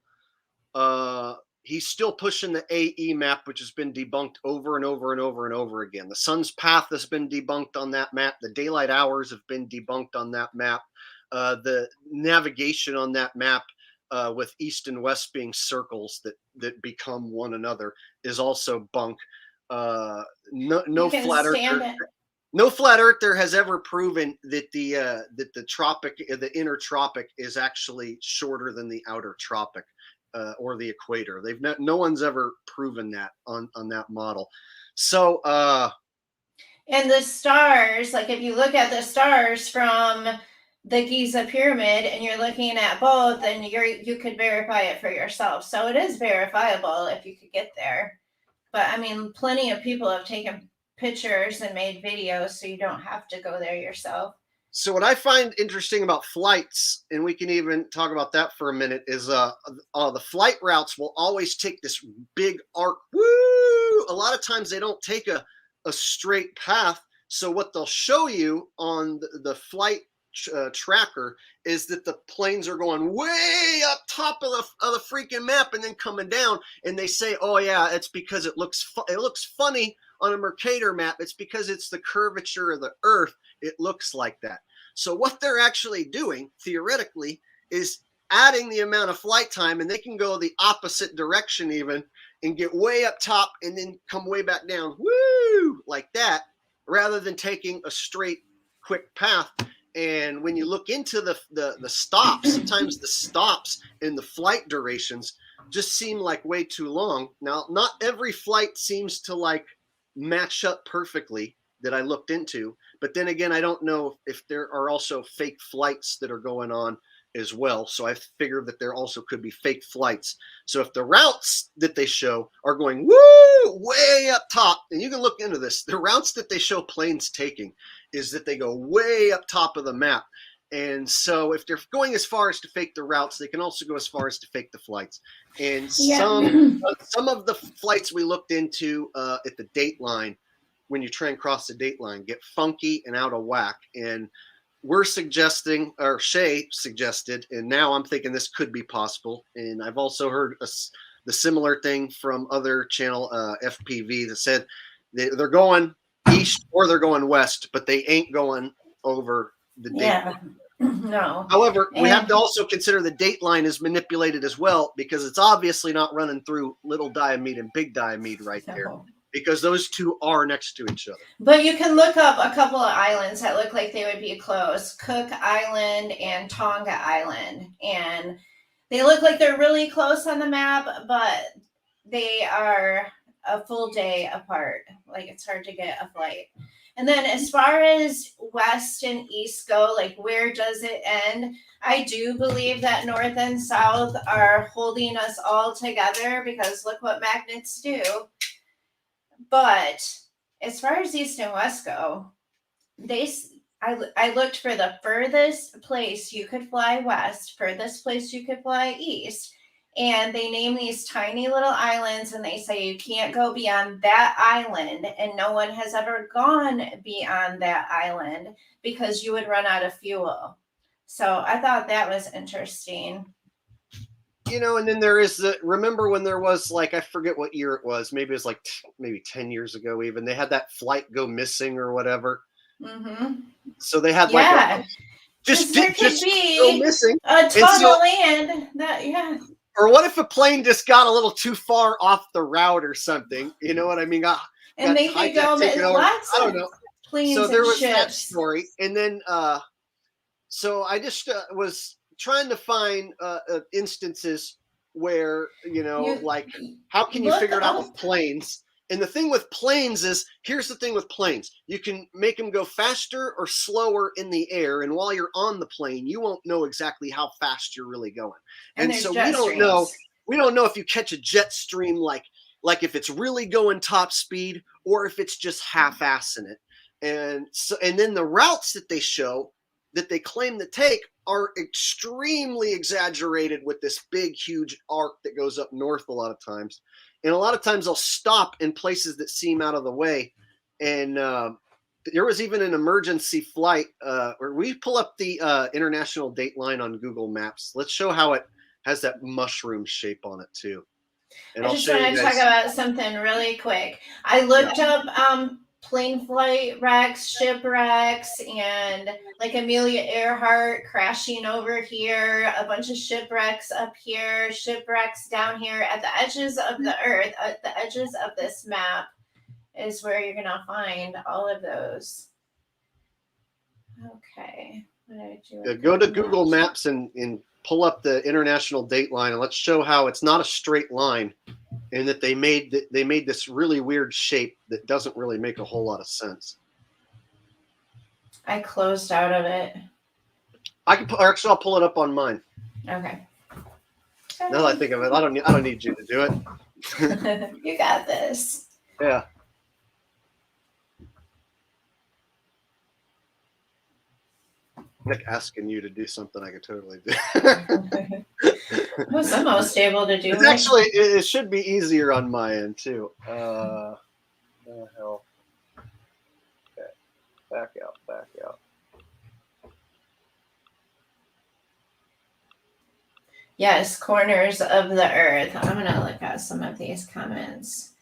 He's still pushing the AE map, which has been debunked over and over and over and over again. The sun's path has been debunked on that map. The daylight hours have been debunked on that map. The navigation on that map with east and west being circles that become one another is also bunk. No flat earther. No flat earther has ever proven that the inner tropic is actually shorter than the outer tropic. Or the equator. No one's ever proven that on that model. So and the stars, like if you look at the stars from the Giza pyramid and you're looking at both, then you could verify it for yourself. So it is verifiable if you could get there. But I mean, plenty of people have taken pictures and made videos, so you don't have to go there yourself. So what I find interesting about flights, and we can even talk about that for a minute, is the flight routes will always take this big arc. Woo! A lot of times they don't take a straight path. So what they'll show you on the flight tracker is that the planes are going way up top of the freaking map and then coming down. And they say, oh yeah, it's because it looks funny on a Mercator map. It's because it's the curvature of the Earth. It looks like that. So what they're actually doing, theoretically, is adding the amount of flight time, and they can go the opposite direction even and get way up top and then come way back down, woo, like that, rather than taking a straight, quick path. And when you look into the stops, sometimes the stops and the flight durations just seem like way too long. Now, not every flight seems to like match up perfectly that I looked into. But then again, I don't know if there are also fake flights that are going on as well. So I figured that there also could be fake flights. So if the routes that they show are going woo way up top, and you can look into this, the routes that they show planes taking is that they go way up top of the map. And so if they're going as far as to fake the routes, they can also go as far as to fake the flights. And some of the flights we looked into at the dateline, when you try and cross the dateline, get funky and out of whack. And we're suggesting, or Shay suggested, and now I'm thinking this could be possible. And I've also heard the similar thing from other channel FPV that said they're going east or they're going west, but they ain't going over the dateline. No. However, we have to also consider the dateline is manipulated as well, because it's obviously not running through Little Diomede and Big Diomede right there, because those two are next to each other. But you can look up a couple of islands that look like they would be close. Cook Island and Tonga Island. And they look like they're really close on the map, but they are a full day apart. Like, it's hard to get a flight. And then as far as west and east go, like where does it end? I do believe that north and south are holding us all together, because look what magnets do. But as far as east and west go, I looked for the furthest place you could fly west, furthest place you could fly east. And they name these tiny little islands, and they say you can't go beyond that island. And no one has ever gone beyond that island because you would run out of fuel. So I thought that was interesting. You know, and then there is remember when there was, like, I forget what year it was. Maybe it was like maybe 10 years ago even. They had that flight go missing or whatever. Mm-hmm. So they had like just go missing. A ton of land that, Or what if a plane just got a little too far off the route or something? You know what I mean? And they could go lots I don't know. Planes so there and was ships. that story. And then, so I just was trying to find instances where, like, how can you figure it out with planes? And the thing with planes is, here's the thing with planes. You can make them go faster or slower in the air. And while you're on the plane, you won't know exactly how fast you're really going. And so we don't know we don't know if you catch a jet stream like if it's really going top speed or if it's just half-assing it. And so, and then the routes that they show that they claim to take are extremely exaggerated with this big, huge arc that goes up north a lot of times. And a lot of times they'll stop in places that seem out of the way. And there was even an emergency flight where we pull up the international dateline on Google Maps. Let's show how it has that mushroom shape on it too. And I just want to talk about something really quick. I looked up plane flight wrecks, shipwrecks, and like Amelia Earhart crashing over here, a bunch of shipwrecks up here, shipwrecks down here at the edges of the earth, at the edges of this map is where you're going to find all of those. Okay. What did I do? Go to Google Maps and pull up the international dateline, and let's show how it's not a straight line, and that they made this really weird shape that doesn't really make a whole lot of sense. I closed out of it. Actually, I'll pull it up on mine. Okay. Now that I think of it, I don't need you to do it. You got this. Yeah. Like asking you to do something I could totally do. I was almost able to do it's it. Actually, it should be easier on my end too. The hell. Okay. Back out. Yes, corners of the earth. I'm going to look at some of these comments.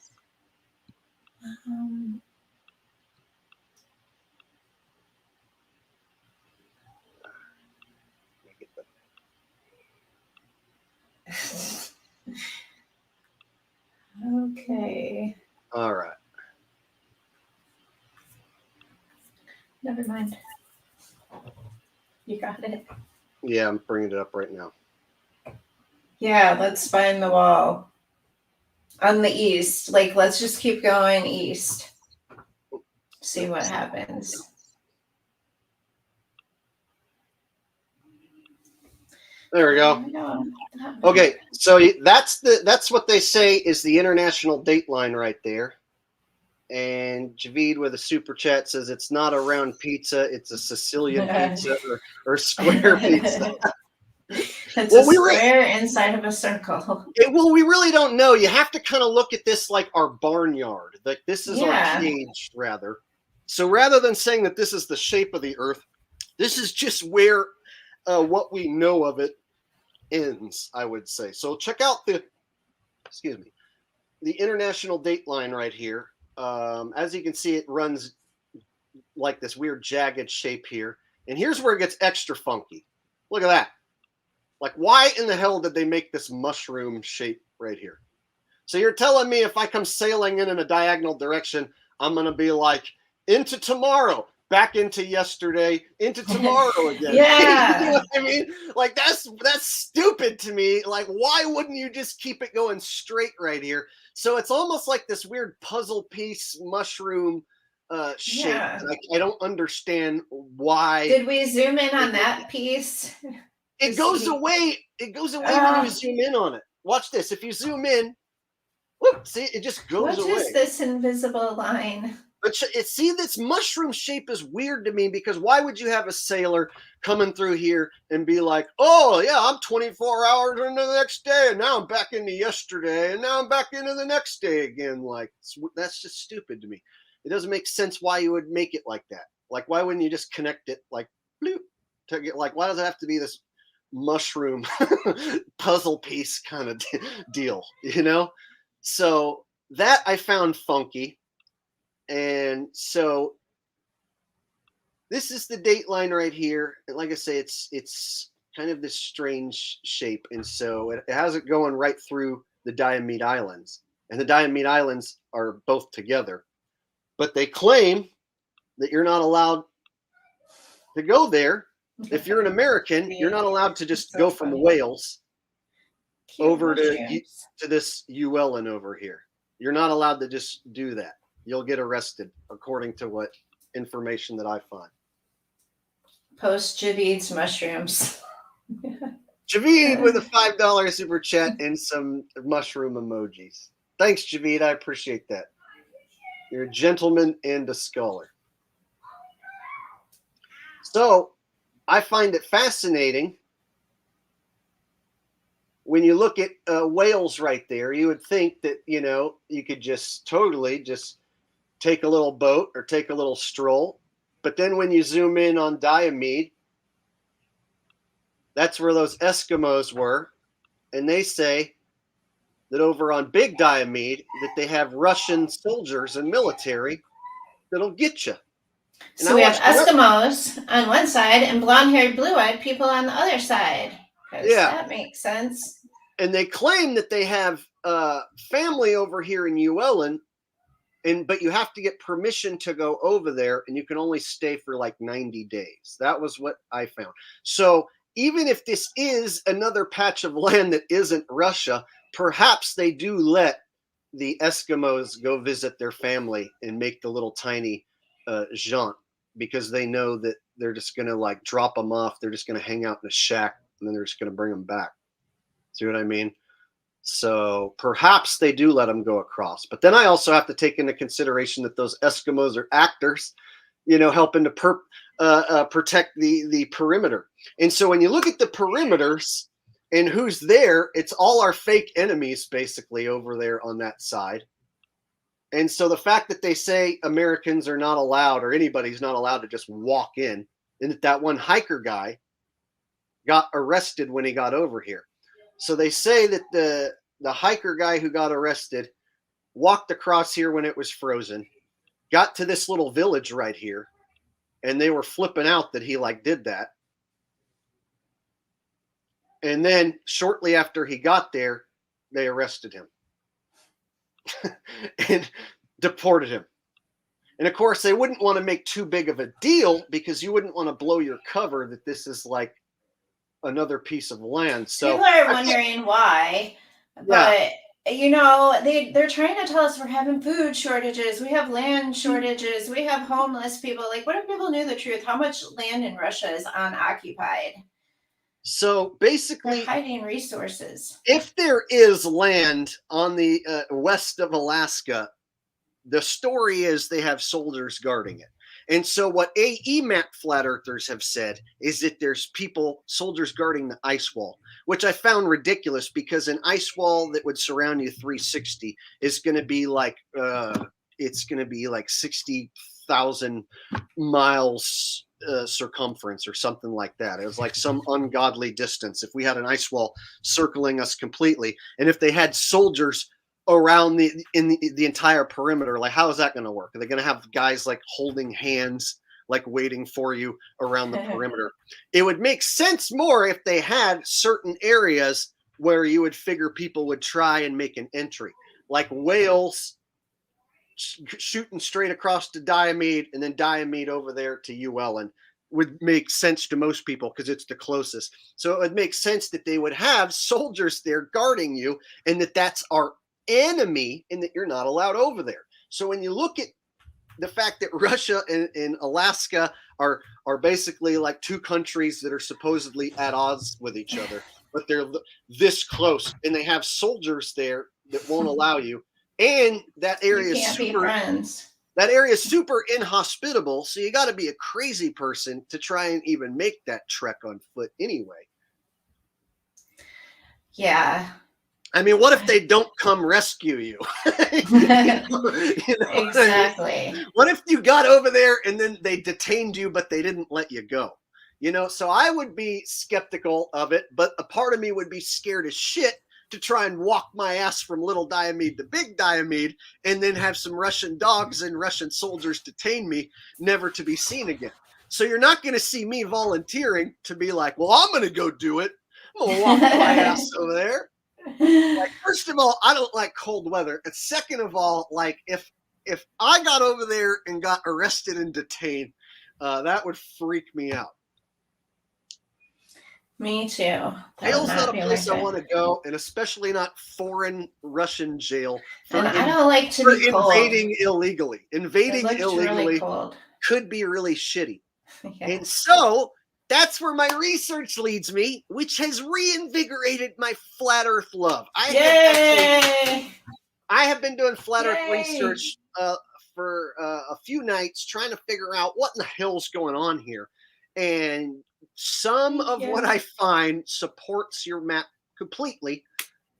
Okay. All right. Never mind. You got it. Yeah, I'm bringing it up right now. Yeah, let's find the wall. On the east. Like, let's just keep going east. See what happens. There we go. Okay, so that's what they say is the international dateline right there. And Javid with a super chat says it's not a round pizza, it's a Sicilian pizza or square pizza. It's a square inside of a circle. Well, we really don't know. You have to kind of look at this like our barnyard. Like this is our cage, rather. So rather than saying that this is the shape of the Earth, this is just where what we know of it ends, I would say. So check out the international dateline right here. As you can see, it runs like this weird jagged shape here. And here's where it gets extra funky. Look at that. Like, why in the hell did they make this mushroom shape right here? So you're telling me if I come sailing in a diagonal direction, I'm going to be like, into tomorrow, back into yesterday, into tomorrow again. Yeah. You know what I mean? Like, that's stupid to me. Like, why wouldn't you just keep it going straight right here? So it's almost like this weird puzzle piece mushroom shape. Yeah. I don't understand why. Did we zoom in on that piece? It goes away. It goes away when you zoom in on it. Watch this. If you zoom in, whoop, see, it just goes away. What is this invisible line? But see, this mushroom shape is weird to me because why would you have a sailor coming through here and be like, oh, yeah, I'm 24 hours into the next day, and now I'm back into yesterday, and now I'm back into the next day again. Like, that's just stupid to me. It doesn't make sense why you would make it like that. Like, why wouldn't you just connect it like, bloop, to get, like, why does it have to be this mushroom puzzle piece kind of deal, you know? So that I found funky. And so this is the dateline right here. And like I say, it's kind of this strange shape. And so it has it going right through the Diomede Islands. And the Diomede Islands are both together. But they claim that you're not allowed to go there. If you're an American, you're not allowed to just go from Wales over to this ULN over here. You're not allowed to just do that. You'll get arrested, according to what information that I find. Post Javid's mushrooms. Javid with a $5 super chat and some mushroom emojis. Thanks, Javid. I appreciate that. You're a gentleman and a scholar. So I find it fascinating when you look at Wales right there. You would think that, you could just totally just take a little boat or take a little stroll. But then when you zoom in on Diomede, that's where those Eskimos were. And they say that over on Big Diomede that they have Russian soldiers and military that'll get you. And So we have Eskimos on one side and blonde-haired, blue-eyed people on the other side. Yeah, that makes sense. And they claim that they have family over here in ULN, but you have to get permission to go over there, and you can only stay for like 90 days. That was what I found. So even if this is another patch of land that isn't Russia, perhaps they do let the Eskimos go visit their family and make the little tiny jaunt, because they know that they're just going to like drop them off. They're just going to hang out in a shack, and then they're just going to bring them back. See what I mean? So perhaps they do let them go across. But then I also have to take into consideration that those Eskimos are actors, helping to protect the perimeter. And so when you look at the perimeters and who's there, it's all our fake enemies basically over there on that side. And so the fact that they say Americans are not allowed, or anybody's not allowed to just walk in, and that one hiker guy got arrested when he got over here. So they say that the hiker guy who got arrested walked across here when it was frozen, got to this little village right here, and they were flipping out that he did that. And then shortly after he got there, they arrested him and deported him. And of course, they wouldn't want to make too big of a deal, because you wouldn't want to blow your cover that this is like another piece of land. So people are wondering why, but they're trying to tell us we're having food shortages, we have land shortages, we have homeless people. Like, what if people knew the truth? How much land in Russia is unoccupied? So basically, they're hiding resources. If there is land on the west of Alaska, the story is they have soldiers guarding it. And so what AEMAT flat earthers have said is that there's soldiers guarding the ice wall, which I found ridiculous, because an ice wall that would surround you 360 is going to be like, it's going to be like 60,000 miles circumference or something like that. It was like some ungodly distance if we had an ice wall circling us completely. And if they had soldiers around the entire perimeter, like, how is that going to work? Are they going to have guys like holding hands, like waiting for you around the perimeter? It would make sense more if they had certain areas where you would figure people would try and make an entry, like Wales shooting straight across to Diomede, and then Diomede over there to ULN would make sense to most people because it's the closest. So it would make sense that they would have soldiers there guarding you, and that's our enemy, and that you're not allowed over there. So when you look at the fact that Russia and Alaska are basically like two countries that are supposedly at odds with each other, but they're this close, and they have soldiers there that won't allow you, and that area is super inhospitable. So you got to be a crazy person to try and even make that trek on foot anyway. Yeah. I mean, what if they don't come rescue you? Exactly. What if you got over there and then they detained you, but they didn't let you go? So I would be skeptical of it, but a part of me would be scared as shit to try and walk my ass from Little Diomede to Big Diomede and then have some Russian dogs and Russian soldiers detain me, never to be seen again. So you're not going to see me volunteering to be like, well, I'm going to go do it. I'm going to walk my ass over there. Like, first of all, I don't like cold weather. And second of all, like, if I got over there and got arrested and detained, that would freak me out. Me too. Jail's not a place I want to go, and especially not foreign Russian jail. And I don't like to be invading illegally. Invading illegally really could be really shitty. Yeah. And so that's where my research leads me, which has reinvigorated my flat Earth love. Yay! I have been doing flat Earth Yay! research for a few nights, trying to figure out what in the hell's going on here. And some of what I find supports your map completely,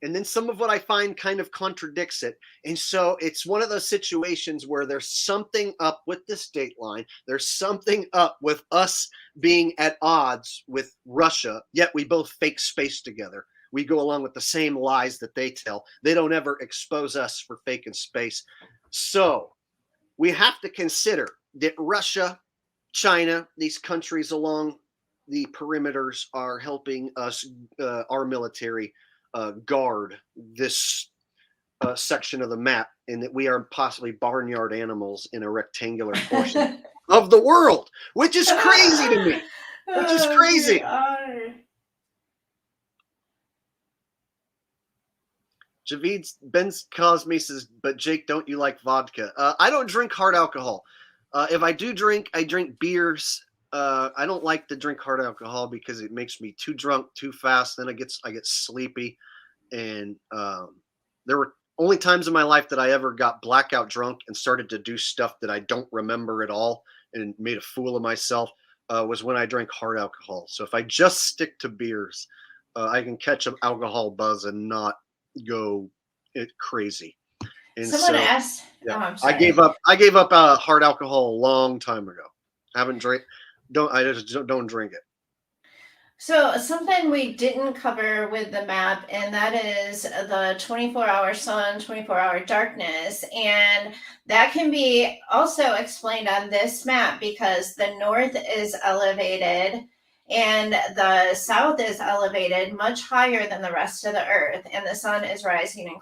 and then some of what I find kind of contradicts it. And so it's one of those situations where there's something up with this dateline. There's something up with us being at odds with Russia, yet we both fake space together. We go along with the same lies that they tell. They don't ever expose us for faking space. So we have to consider that Russia, China, these countries along the perimeters are helping us, our military, guard this section of the map, and that we are possibly barnyard animals in a rectangular portion of the world, which is crazy to me. Which is crazy. Javid Ben's Cosme says, but Jake, don't you like vodka? I don't drink hard alcohol. If I do drink, I drink beers. I don't like to drink hard alcohol because it makes me too drunk too fast. Then I get sleepy. And there were only times in my life that I ever got blackout drunk and started to do stuff that I don't remember at all and made a fool of myself was when I drank hard alcohol. So if I just stick to beers, I can catch an alcohol buzz and not go crazy. And someone asked, yeah, I gave up hard alcohol a long time ago. Don't drink it. So something we didn't cover with the map, and that is the 24-hour sun, 24-hour darkness. And that can be also explained on this map because the north is elevated and the south is elevated much higher than the rest of the earth. And the sun is rising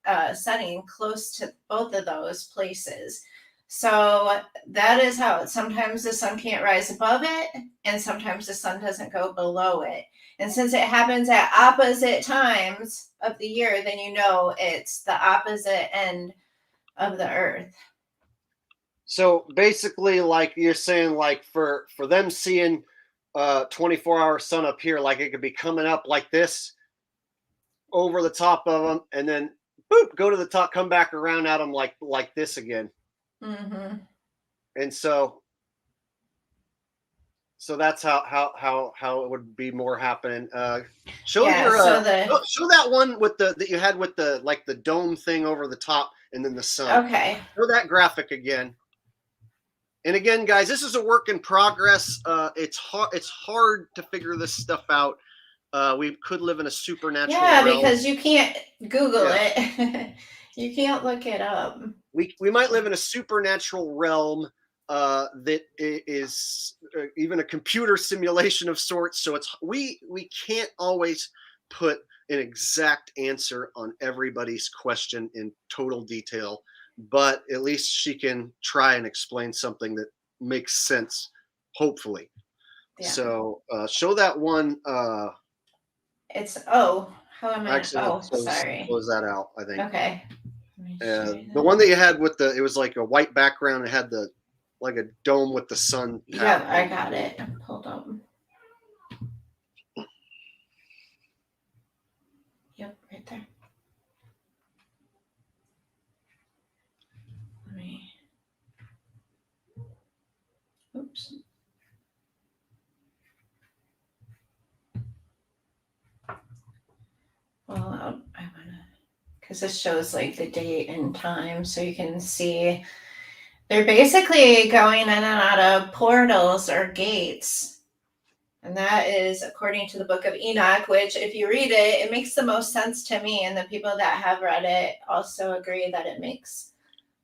and setting close to both of those places. So that is how sometimes the sun can't rise above it, and sometimes the sun doesn't go below it. And since it happens at opposite times of the year, then you know it's the opposite end of the earth. So basically, like you're saying, like for them seeing 24-hour sun up here, like it could be coming up like this over the top of them, and then boop, go to the top, come back around at them like this again. Mm-hmm. And so that's how it would be more happening. Show that one with that you had with the like the dome thing over the top and then the sun. Okay. Show that graphic again. And again, guys, this is a work in progress. It's hard to figure this stuff out. We could live in a supernatural realm. Because you can't Google it. You can't look it up. We might live in a supernatural realm that is even a computer simulation of sorts. So we can't always put an exact answer on everybody's question in total detail, but at least she can try and explain something that makes sense, hopefully. Yeah. So show that one. How am I? Sorry. Close that out, I think. Okay. The one that you had with it was like a white background. It had like a dome with the sun. Yeah, I got it. Hold on. Yep, right there. Oops. Well, I want to, because this shows like the date and time, so you can see they're basically going in and out of portals or gates. And that is according to the book of Enoch, which if you read it, it makes the most sense to me. And the people that have read it also agree that it makes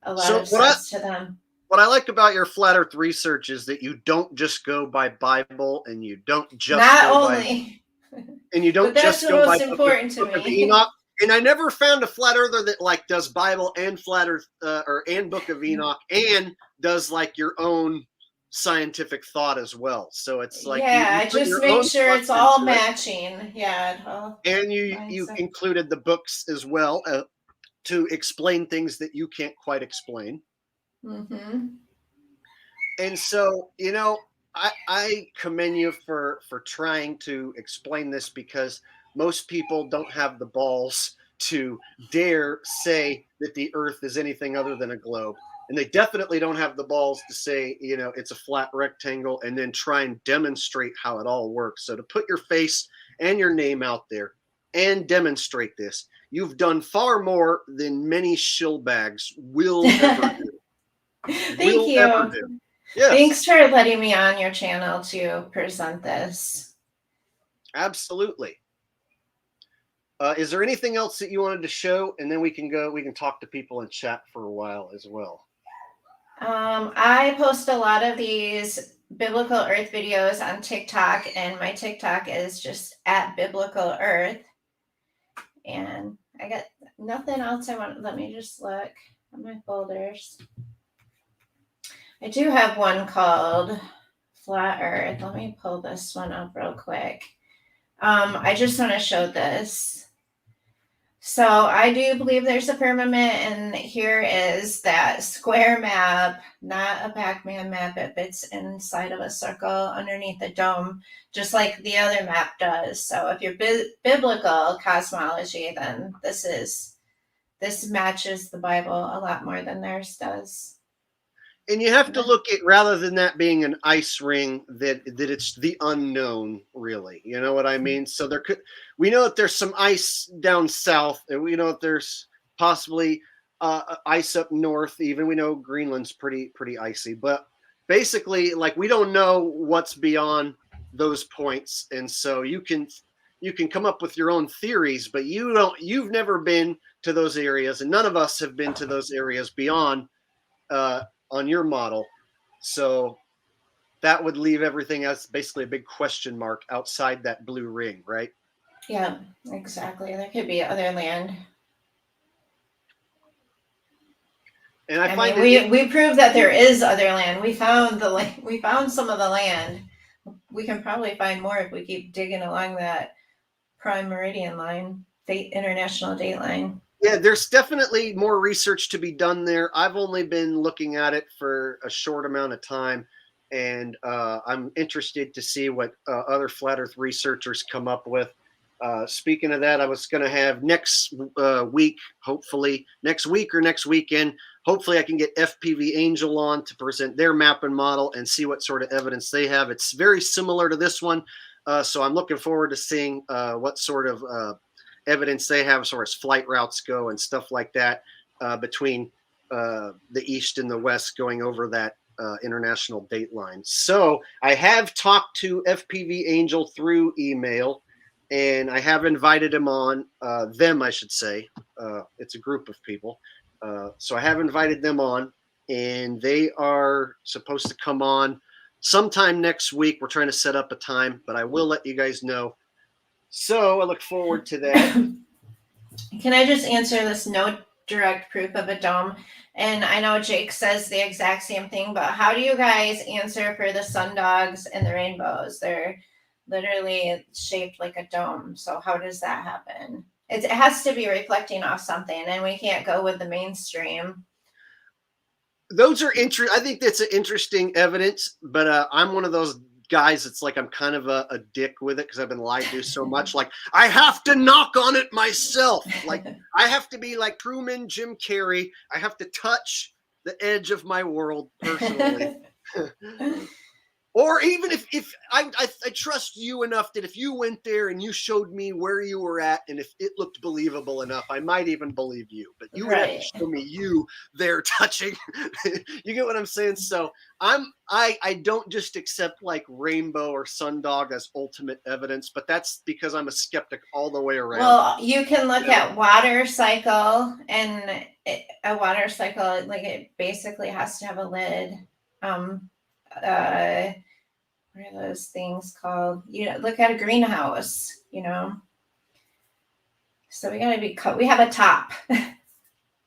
a lot of sense to them. What I like about your flat earth research is that you don't just go by Bible and you don't just and you don't just go by book of Enoch. And I never found a flat earther that like does Bible and flat earth and book of Enoch and does like your own scientific thought as well. So it's like I just make sure it's all matching. Yeah. And you included the books as well to explain things that you can't quite explain. Mm-hmm. And so, I commend you for trying to explain this, because most people don't have the balls to dare say that the Earth is anything other than a globe. And they definitely don't have the balls to say, it's a flat rectangle and then try and demonstrate how it all works. So to put your face and your name out there and demonstrate this, you've done far more than many shillbags will ever do. Thank you. Ever do. Yes. Thanks for letting me on your channel to present this. Absolutely. Is there anything else that you wanted to show? And then we can talk to people in chat for a while as well. I post a lot of these biblical earth videos on TikTok, and my TikTok is just at biblical earth. And I got nothing else I want. Let me just look at my folders. I do have one called Flat Earth. Let me pull this one up real quick. I just want to show this. So I do believe there's a firmament, and here is that square map, not a Pac-Man map. It fits inside of a circle underneath the dome, just like the other map does. So if you're biblical cosmology, then this matches the Bible a lot more than theirs does. And you have to look at, rather than that being an ice ring, that it's the unknown, really. You know what I mean? So we know that there's some ice down south, and we know that there's possibly ice up north. Even we know Greenland's pretty icy, but basically, like, we don't know what's beyond those points, and so you can come up with your own theories, but you've never been to those areas, and none of us have been to those areas beyond on your model. So that would leave everything as basically a big question mark outside that blue ring, right? Yeah, exactly. There could be other land. And I mean, find we proved that there is other land. We found we found some of the land. We can probably find more if we keep digging along that prime meridian line, international date line. Yeah, there's definitely more research to be done there. I've only been looking at it for a short amount of time, and I'm interested to see what other flat Earth researchers come up with. Speaking of that, I was going to have next week, hopefully next week or next weekend, hopefully I can get FPV Angel on to present their map and model and see what sort of evidence they have. It's very similar to this one, so I'm looking forward to seeing what sort of evidence they have as far as flight routes go and stuff like that between the east and the west going over that international date line. So I have talked to FPV Angel through email, and I have invited him on, them I should say. It's a group of people. So I have invited them on, and they are supposed to come on sometime next week. We're trying to set up a time, but I will let you guys know. So I look forward to that. Can I just answer this? No direct proof of a dome. And I know Jake says the exact same thing, but how do you guys answer for the sundogs and the rainbows? They're literally shaped like a dome. So how does that happen? It has to be reflecting off something, and we can't go with the mainstream. Those are interesting. I think that's an interesting evidence, but I'm one of those guys, it's like I'm kind of a dick with it because I've been lied to so much. Like, I have to knock on it myself. Like, I have to be like Truman, Jim Carrey. I have to touch the edge of my world personally. Or even if I trust you enough that if you went there and you showed me where you were at, and if it looked believable enough, I might even believe you. But you would have to show me you there touching. You get what I'm saying? So I don't just accept like rainbow or sundog as ultimate evidence, but that's because I'm a skeptic all the way around. Well, you can look at water cycle, and a water cycle, like, it basically has to have a lid. What are those things called? Look at a greenhouse, So we gotta be we have a top.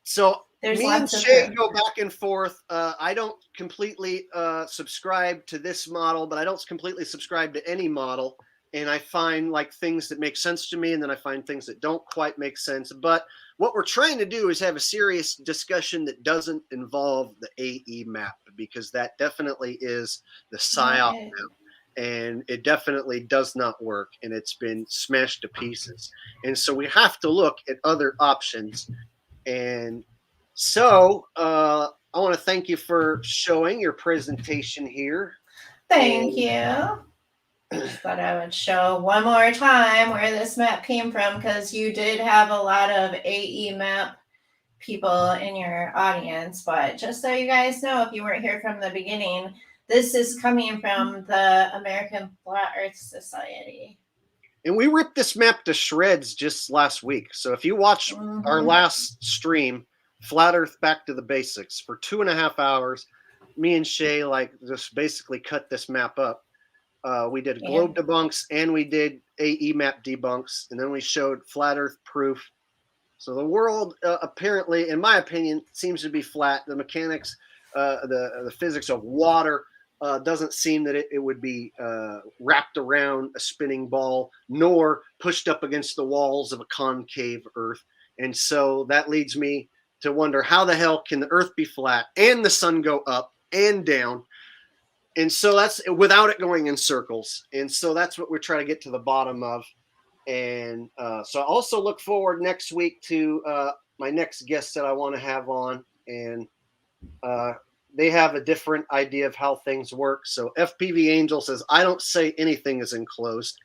So there's me and Shay go back and forth. I don't completely subscribe to this model, but I don't completely subscribe to any model. And I find like things that make sense to me, and then I find things that don't quite make sense. But what we're trying to do is have a serious discussion that doesn't involve the AE map, because that definitely is the Yeah, psyop map. And it definitely does not work, and it's been smashed to pieces. And so we have to look at other options. And so I want to thank you for showing your presentation here. Thank you. Just thought I would show one more time where this map came from, because you did have a lot of AE map people in your audience. But just so you guys know, if you weren't here from the beginning, this is coming from the American Flat Earth Society. And we ripped this map to shreds just last week. So if you watch our last stream, Flat Earth Back to the Basics, for 2.5 hours, me and Shay like just basically cut this map up. We did globe debunks and we did AE map debunks, and then we showed flat Earth proof. So the world apparently, in my opinion, seems to be flat. The mechanics, the physics of water doesn't seem that it would be wrapped around a spinning ball, nor pushed up against the walls of a concave Earth. And so that leads me to wonder, how the hell can the Earth be flat and the sun go up and down? And so that's without it going in circles. And so that's what we're trying to get to the bottom of. And so I also look forward next week to my next guest that I want to have on. And they have a different idea of how things work. So FPV Angel says, I don't say anything is enclosed.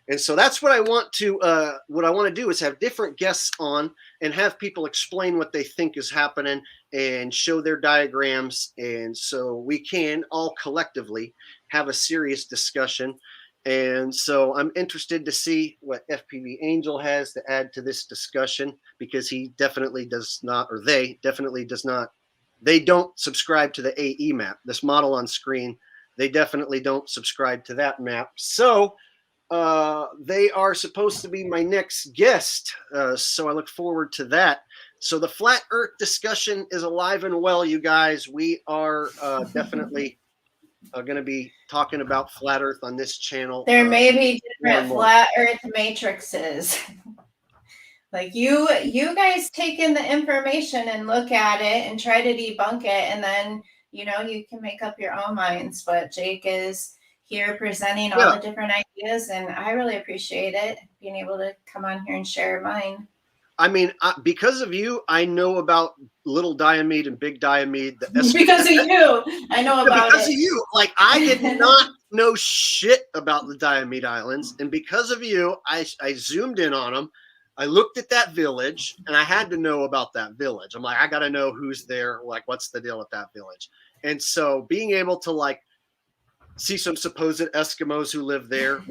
And so that's what I want to do is have different guests on and have people explain what they think is happening and show their diagrams. And so we can all collectively have a serious discussion. And so I'm interested to see what FPV Angel has to add to this discussion, because he definitely does not, or they definitely does not. They don't subscribe to the AE map, this model on screen. They definitely don't subscribe to that map. So they are supposed to be my next guest. So I look forward to that. So the flat Earth discussion is alive and well, you guys. We are definitely going to be talking about flat Earth on this channel. There may be different flat Earth matrices. Like you guys take in the information and look at it and try to debunk it, and then you can make up your own minds. But Jake is here presenting all the different ideas, and I really appreciate it, being able to come on here and share mine. I mean, because of you, I know about little Diomede and big Diomede. Because of you, I know about because of you. Like, I did not know shit about the Diomede Islands, and because of you, I zoomed in on them. I looked at that village, and I had to know about that village. I'm like, I got to know who's there. Like, what's the deal with that village? And so being able to see some supposed Eskimos who live there,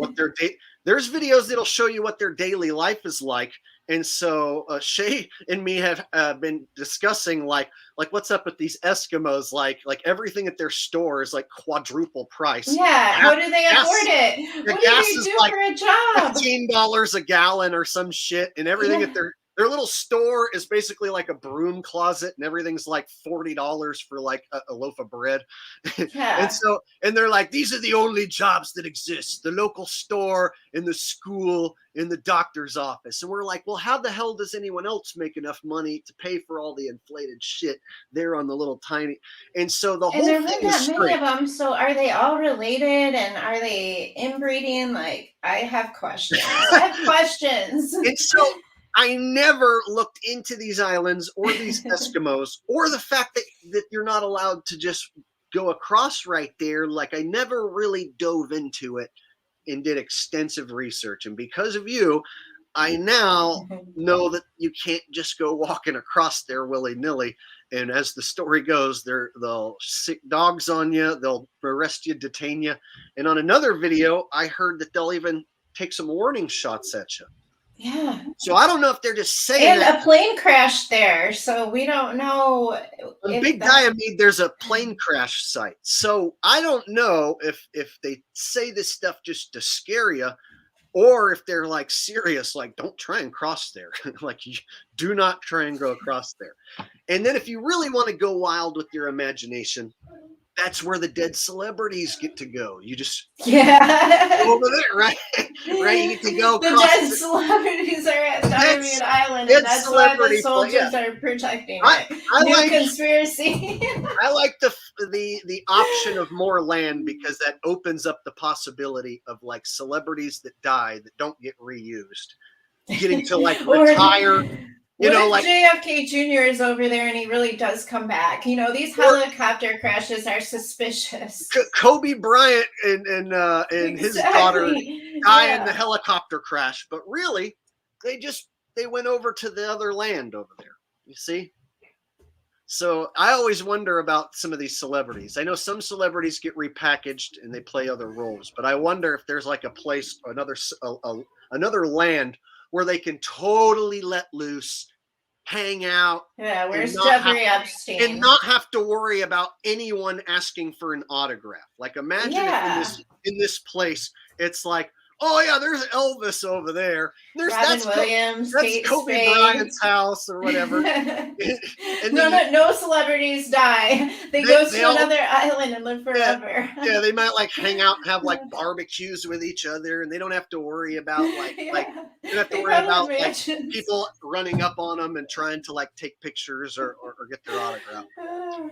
there's videos that'll show you what their daily life is like. And so Shay and me have been discussing like what's up with these Eskimos, like everything at their store is like quadruple price. Yeah, how do they afford it? What do they do for a job? $15 a gallon or some shit, and everything at their little store is basically like a broom closet, and everything's like $40 for like a loaf of bread. Yeah. and they're like, these are the only jobs that exist: the local store, in the school, in the doctor's office. And we're like, well, how the hell does anyone else make enough money to pay for all the inflated shit there on the little tiny? And so the whole thing is many of them. So are they all related, and are they inbreeding? Like, I have questions. And so I never looked into these islands or these Eskimos, or the fact that you're not allowed to just go across right there. Like, I never really dove into it and did extensive research. And because of you, I now know that you can't just go walking across there willy-nilly. And as the story goes, they'll sick dogs on you, they'll arrest you, detain you. And on another video, I heard that they'll even take some warning shots at you. Yeah. So I don't know if they're just saying a plane crashed there, so we don't know. On Big Diomede, there's a plane crash site. So I don't know if they say this stuff just to scare you, or if they're like serious, like, don't try and cross there. Like, do not try and go across there. And then if you really want to go wild with your imagination, that's where the dead celebrities get to go. You just Yeah. go over there, right? Right, you get to go The across dead celebrities are at Diamond Island, dead and that's why the celebrity play- soldiers are protecting I- it. I New like- conspiracy. I like the option of more land because that opens up the possibility of like celebrities that die that don't get reused, getting to like Or- retire. You What know, if like JFK Jr. is over there and he really does come back? You know, these helicopter crashes are suspicious. Kobe Bryant and his daughter die in the helicopter crash, but really, they went over to the other land over there. You see. So I always wonder about some of these celebrities. I know some celebrities get repackaged and they play other roles, but I wonder if there's like a place, another land where they can totally let loose, hang out. Yeah, where's and not Jeffrey have- Epstein? And not have to worry about anyone asking for an autograph. Like imagine if in this place, it's like, oh yeah, there's Elvis over there. Robin Williams, that's Kate Kobe Spade. Bryant's house or whatever. No celebrities die. They go to all- another island and live forever. Yeah, they might like hang out and have like barbecues with each other, and they don't have to worry about like they don't have to worry about like people running up on them and trying to like take pictures or get their autograph.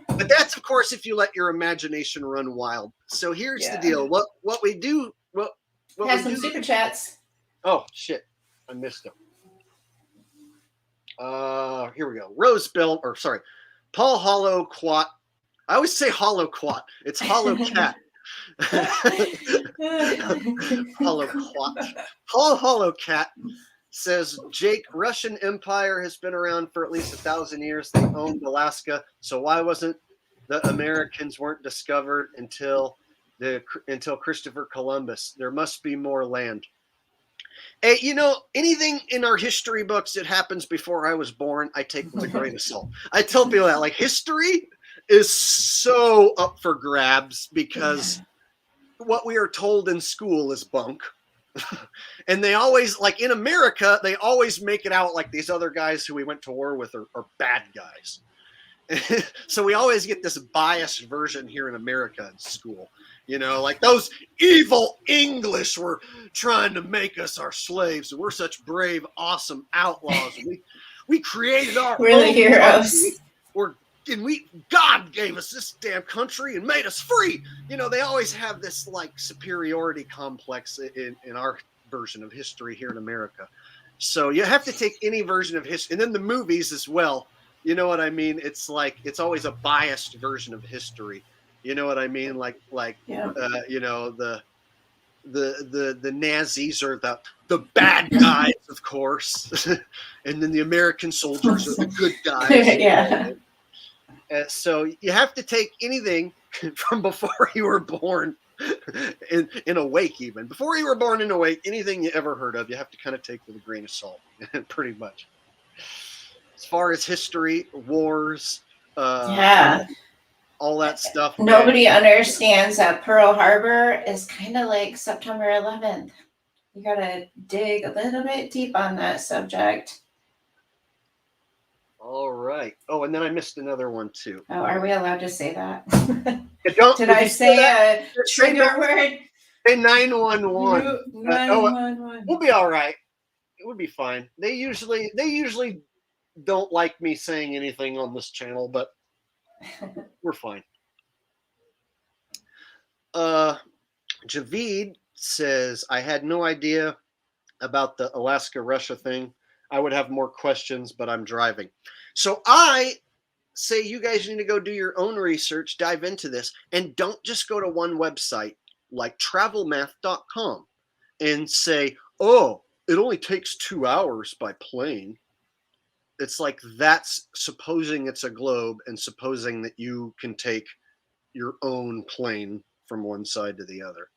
But that's of course if you let your imagination run wild. So here's the deal. What we do what Have we some do, super chats. Oh shit, I missed them. Here we go. Rosebell, or sorry, Paul Hollow Quat. I always say Hollow Quat. It's Hollow Cat. Hollow Quat. Paul Hollow Cat says, Jake, Russian Empire has been around for at least 1,000 years. They owned Alaska, so why wasn't the Americans weren't discovered until Christopher Columbus? There must be more land. Hey, you know, anything in our history books that happens before I was born, I take with a grain of salt. I tell people that, like, history is so up for grabs because what we are told in school is bunk. And they always, like in America, they always make it out like these other guys who we went to war with are bad guys. So we always get this biased version here in America in school. You know, like those evil English were trying to make us our slaves. And we're such brave, awesome outlaws. We created our We're the heroes. God gave us this damn country and made us free. You know, they always have this like superiority complex in our version of history here in America. So you have to take any version of history, and then the movies as well. You know what I mean? It's like it's always a biased version of history. You know what I mean? You know, the Nazis are the bad guys, of course, and then the American soldiers are the good guys. Yeah. So you have to take anything from before you were born, in Awake even. Before you were born in Awake, anything you ever heard of, you have to kind of take with a grain of salt, pretty much. As far as history, wars, all that stuff. Nobody understands that Pearl Harbor is kind of like September 11th. You got to dig a little bit deep on that subject. All right. Oh, and then I missed another one too. Oh, are we allowed to say that? Did I say a trigger word? Say 911. 911. We'll be all right. It would be fine. They usually don't like me saying anything on this channel, but we're fine. Javid says, I had no idea about the Alaska-Russia thing. I would have more questions, but I'm driving. So I say you guys need to go do your own research, dive into this, and don't just go to one website like travelmath.com and say, oh, it only takes 2 hours by plane. It's like that's supposing it's a globe and supposing that you can take your own plane from one side to the other.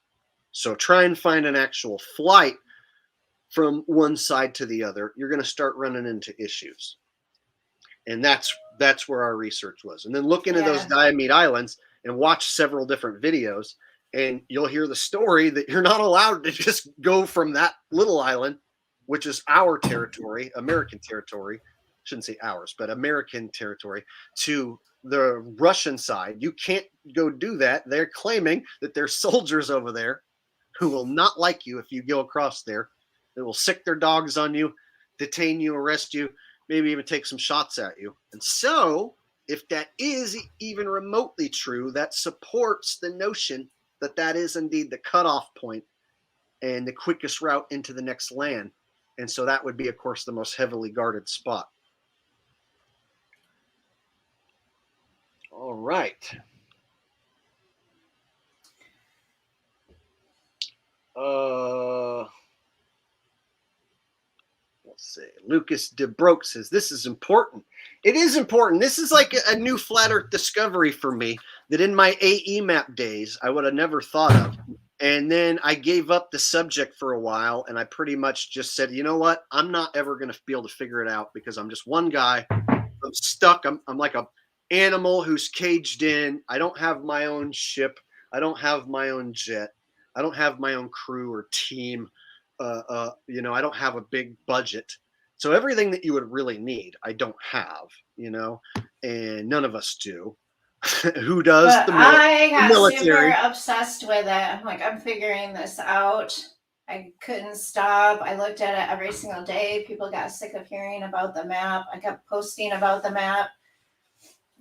So try and find an actual flight from one side to the other. You're going to start running into issues. And that's where our research was. And then look into those Diomede Islands and watch several different videos, and you'll hear the story that you're not allowed to just go from that little island, which is our territory, American territory, shouldn't say ours, but American territory to the Russian side. You can't go do that. They're claiming that there's soldiers over there who will not like you if you go across there. They will sick their dogs on you, detain you, arrest you, maybe even take some shots at you. And so, if that is even remotely true, that supports the notion that that is indeed the cutoff point and the quickest route into the next land. And so that would be, of course, the most heavily guarded spot. All right. Let's see. Lucas DeBroke says, this is important. It is important. This is like a new flat earth discovery for me that in my AE map days, I would have never thought of. And then I gave up the subject for a while, and I pretty much just said, you know what? I'm not ever going to be able to figure it out because I'm just one guy. I'm stuck. I'm like a animal who's caged in. I don't have my own ship. I don't have my own jet. I don't have my own crew or team. You know, I don't have a big budget. So everything that you would really need, I don't have, you know, and none of us do. Who does? But the I got military. super obsessed with it. I'm like, I'm figuring this out. I couldn't stop. I looked at it every single day. People got sick of hearing about the map. I kept posting about the map.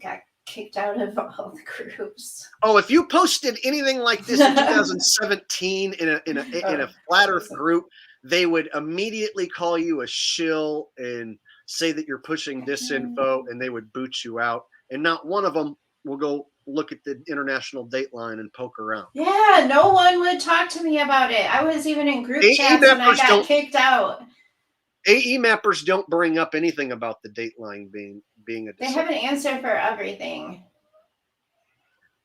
Got kicked out of all the groups. Oh, if you posted anything like this in 2017 in a flat Earth group, they would immediately call you a shill and say that you're pushing disinfo, and they would boot you out. And not one of them will go look at the international dateline and poke around. Yeah, no one would talk to me about it. I was even in group chats and I got kicked out. AE mappers don't bring up anything about the dateline being a They have an answer for everything.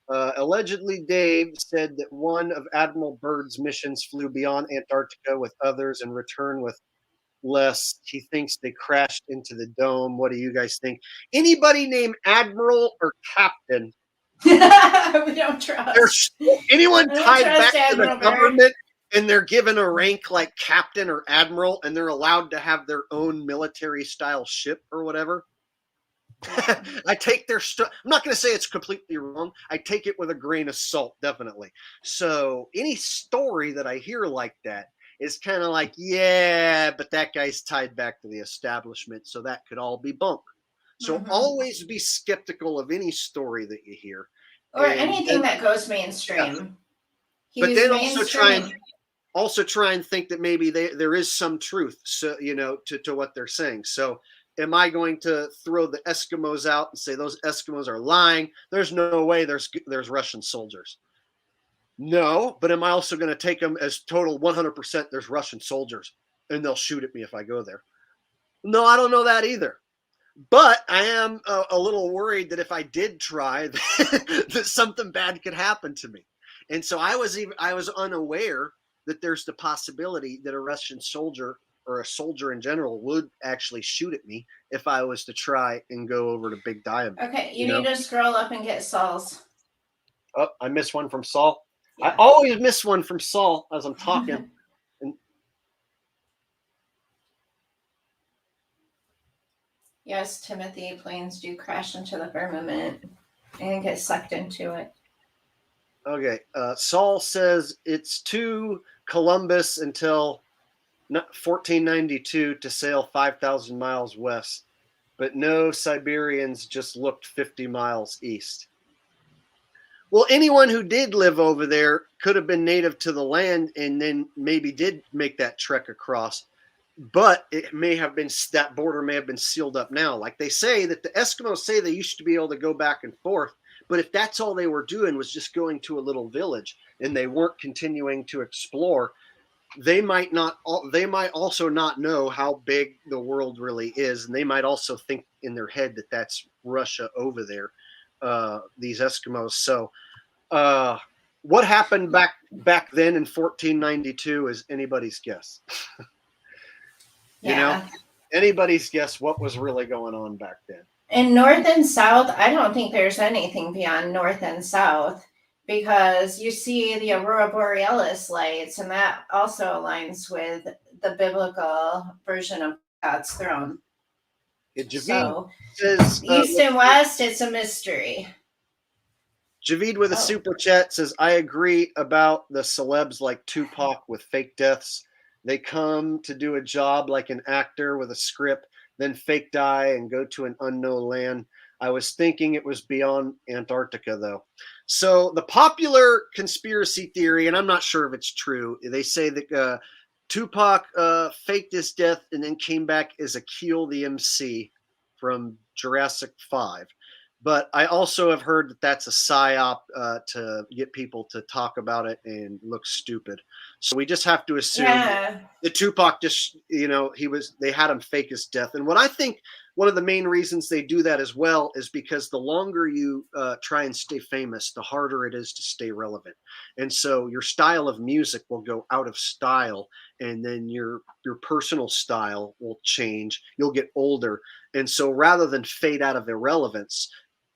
Allegedly, Dave said that one of Admiral Byrd's missions flew beyond Antarctica with others and returned with less. He thinks they crashed into the dome. What do you guys think? Anybody named Admiral or Captain? We don't trust. Anyone tied back Admiral to the government and they're given a rank like Captain or Admiral and they're allowed to have their own military style ship or whatever? I take their I'm not going to say it's completely wrong. I take it with a grain of salt, definitely. So any story that I hear like that is kind of like, yeah, but that guy's tied back to the establishment, so that could all be bunk. So always be skeptical of any story that you hear. Or anything that goes mainstream. Yeah. But then also try and think that maybe there is some truth, so you know, to what they're saying. So am I going to throw the Eskimos out and say those Eskimos are lying? There's no way there's Russian soldiers. No, but am I also going to take them as total 100% there's Russian soldiers and they'll shoot at me if I go there? No, I don't know that either. But I am a little worried that if I did try, that something bad could happen to me. And so I was unaware that there's the possibility that a Russian soldier or a soldier in general would actually shoot at me if I was to try and go over to Big Diamond. Okay, you need to scroll up and get Saul's. Oh, I missed one from Saul. Yeah. I always miss one from Saul as I'm talking. Yes, Timothy, planes do crash into the firmament and get sucked into it. Okay, Saul says it's to Columbus until 1492 to sail 5,000 miles west, but no Siberians just looked 50 miles east. Well, anyone who did live over there could have been native to the land and then maybe did make that trek across, but it may have been, that border may have been sealed up now. Like they say that the Eskimos say they used to be able to go back and forth, but if that's all they were doing was just going to a little village and they weren't continuing to explore, they might also not know how big the world really is, and they might also think in their head that that's Russia over there, these Eskimos. So what happened back then in 1492 is anybody's guess. You know, anybody's guess what was really going on back then. In North and South, I don't think there's anything beyond North and South, because you see the Aurora Borealis lights, and that also aligns with the biblical version of God's throne. Javid So says, East and West, it's a mystery. Javid with a super chat says, I agree about the celebs like Tupac with fake deaths. They come to do a job like an actor with a script, then fake die and go to an unknown land. I was thinking it was beyond Antarctica, though. So the popular conspiracy theory, and I'm not sure if it's true, they say that Tupac faked his death and then came back as Akil the MC from Jurassic 5. But I also have heard that that's a psyop to get people to talk about it and look stupid. So we just have to assume that Tupac just, they had him fake his death. And what I think one of the main reasons they do that as well is because the longer you try and stay famous, the harder it is to stay relevant. And so your style of music will go out of style, and then your personal style will change. You'll get older. And so rather than fade out of irrelevance,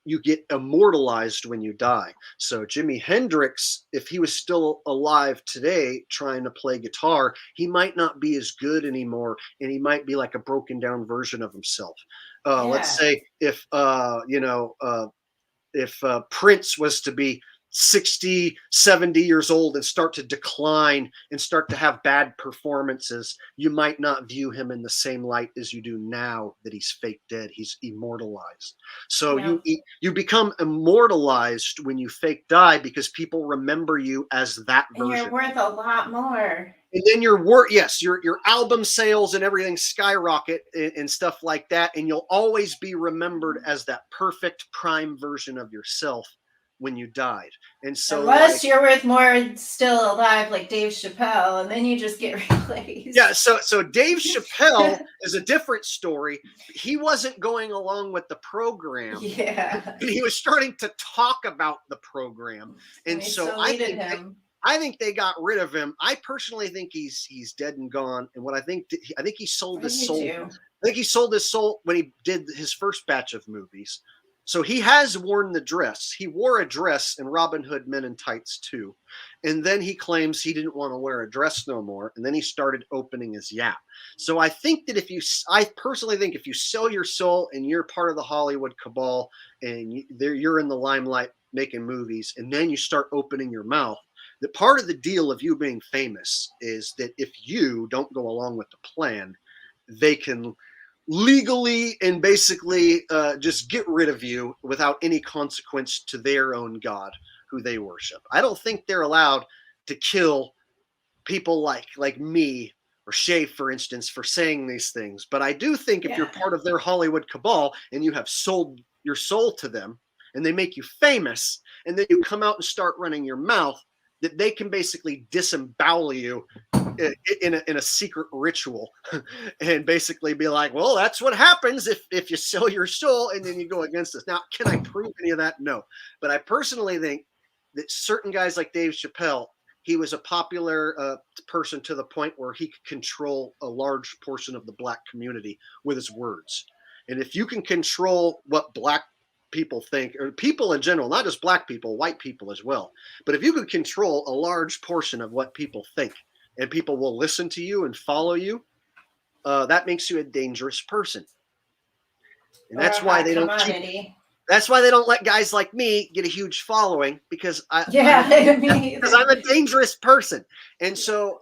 you get immortalized when you die. So Jimi Hendrix, if he was still alive today trying to play guitar, he might not be as good anymore, and he might be like a broken down version of himself. Let's say if Prince was to be 60, 70 years old and start to decline and start to have bad performances, you might not view him in the same light as you do now that he's fake dead. He's immortalized. So you become immortalized when you fake die because people remember you as that version. And you're worth a lot more. And then your album sales and everything skyrocket and stuff like that. And you'll always be remembered as that perfect prime version of yourself when you died. And so unless you're worth more still alive, like Dave Chappelle, and then you just get replaced. Yeah, so Dave Chappelle is a different story. He wasn't going along with the program. Yeah. He was starting to talk about the program. And so I think they got rid of him. I personally think he's dead and gone. And what I think he sold his soul. I think he sold his soul when he did his first batch of movies. So he has worn the dress. He wore a dress in Robin Hood Men in Tights 2. And then he claims he didn't want to wear a dress no more. And then he started opening his yap. So I think that I personally think if you sell your soul and you're part of the Hollywood cabal and you're in the limelight making movies, and then you start opening your mouth, that part of the deal of you being famous is that if you don't go along with the plan, they can legally and basically just get rid of you without any consequence to their own God who they worship. I don't think they're allowed to kill people like me or Shay, for instance, for saying these things. But I do think if you're part of their Hollywood cabal and you have sold your soul to them and they make you famous and then you come out and start running your mouth, that they can basically disembowel you in a secret ritual and basically be like, well, that's what happens if you sell your soul and then you go against us. Now, can I prove any of that? No. But I personally think that certain guys like Dave Chappelle, he was a popular person to the point where he could control a large portion of the Black community with his words. And if you can control what Black people think, or people in general, not just Black people, white people as well, but if you can control a large portion of what people think, and people will listen to you and follow you, that makes you a dangerous person. And that's why they don't let guys like me get a huge following, because I'm a dangerous person. And so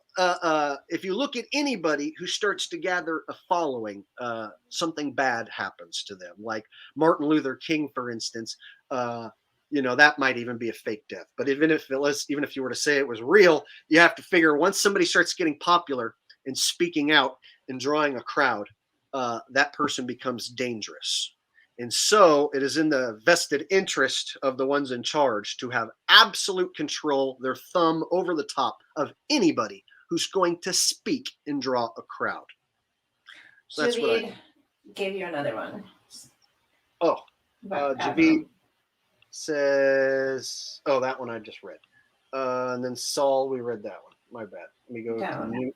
if you look at anybody who starts to gather a following, something bad happens to them. Like Martin Luther King, for instance, that might even be a fake death. But even if you were to say it was real, you have to figure once somebody starts getting popular and speaking out and drawing a crowd, that person becomes dangerous. And so it is in the vested interest of the ones in charge to have absolute control, their thumb over the top of anybody who's going to speak and draw a crowd. So that's what I gave you another one. Oh, Javid says, that one I just read. And then Saul, we read that one. My bad. Let me go to the new.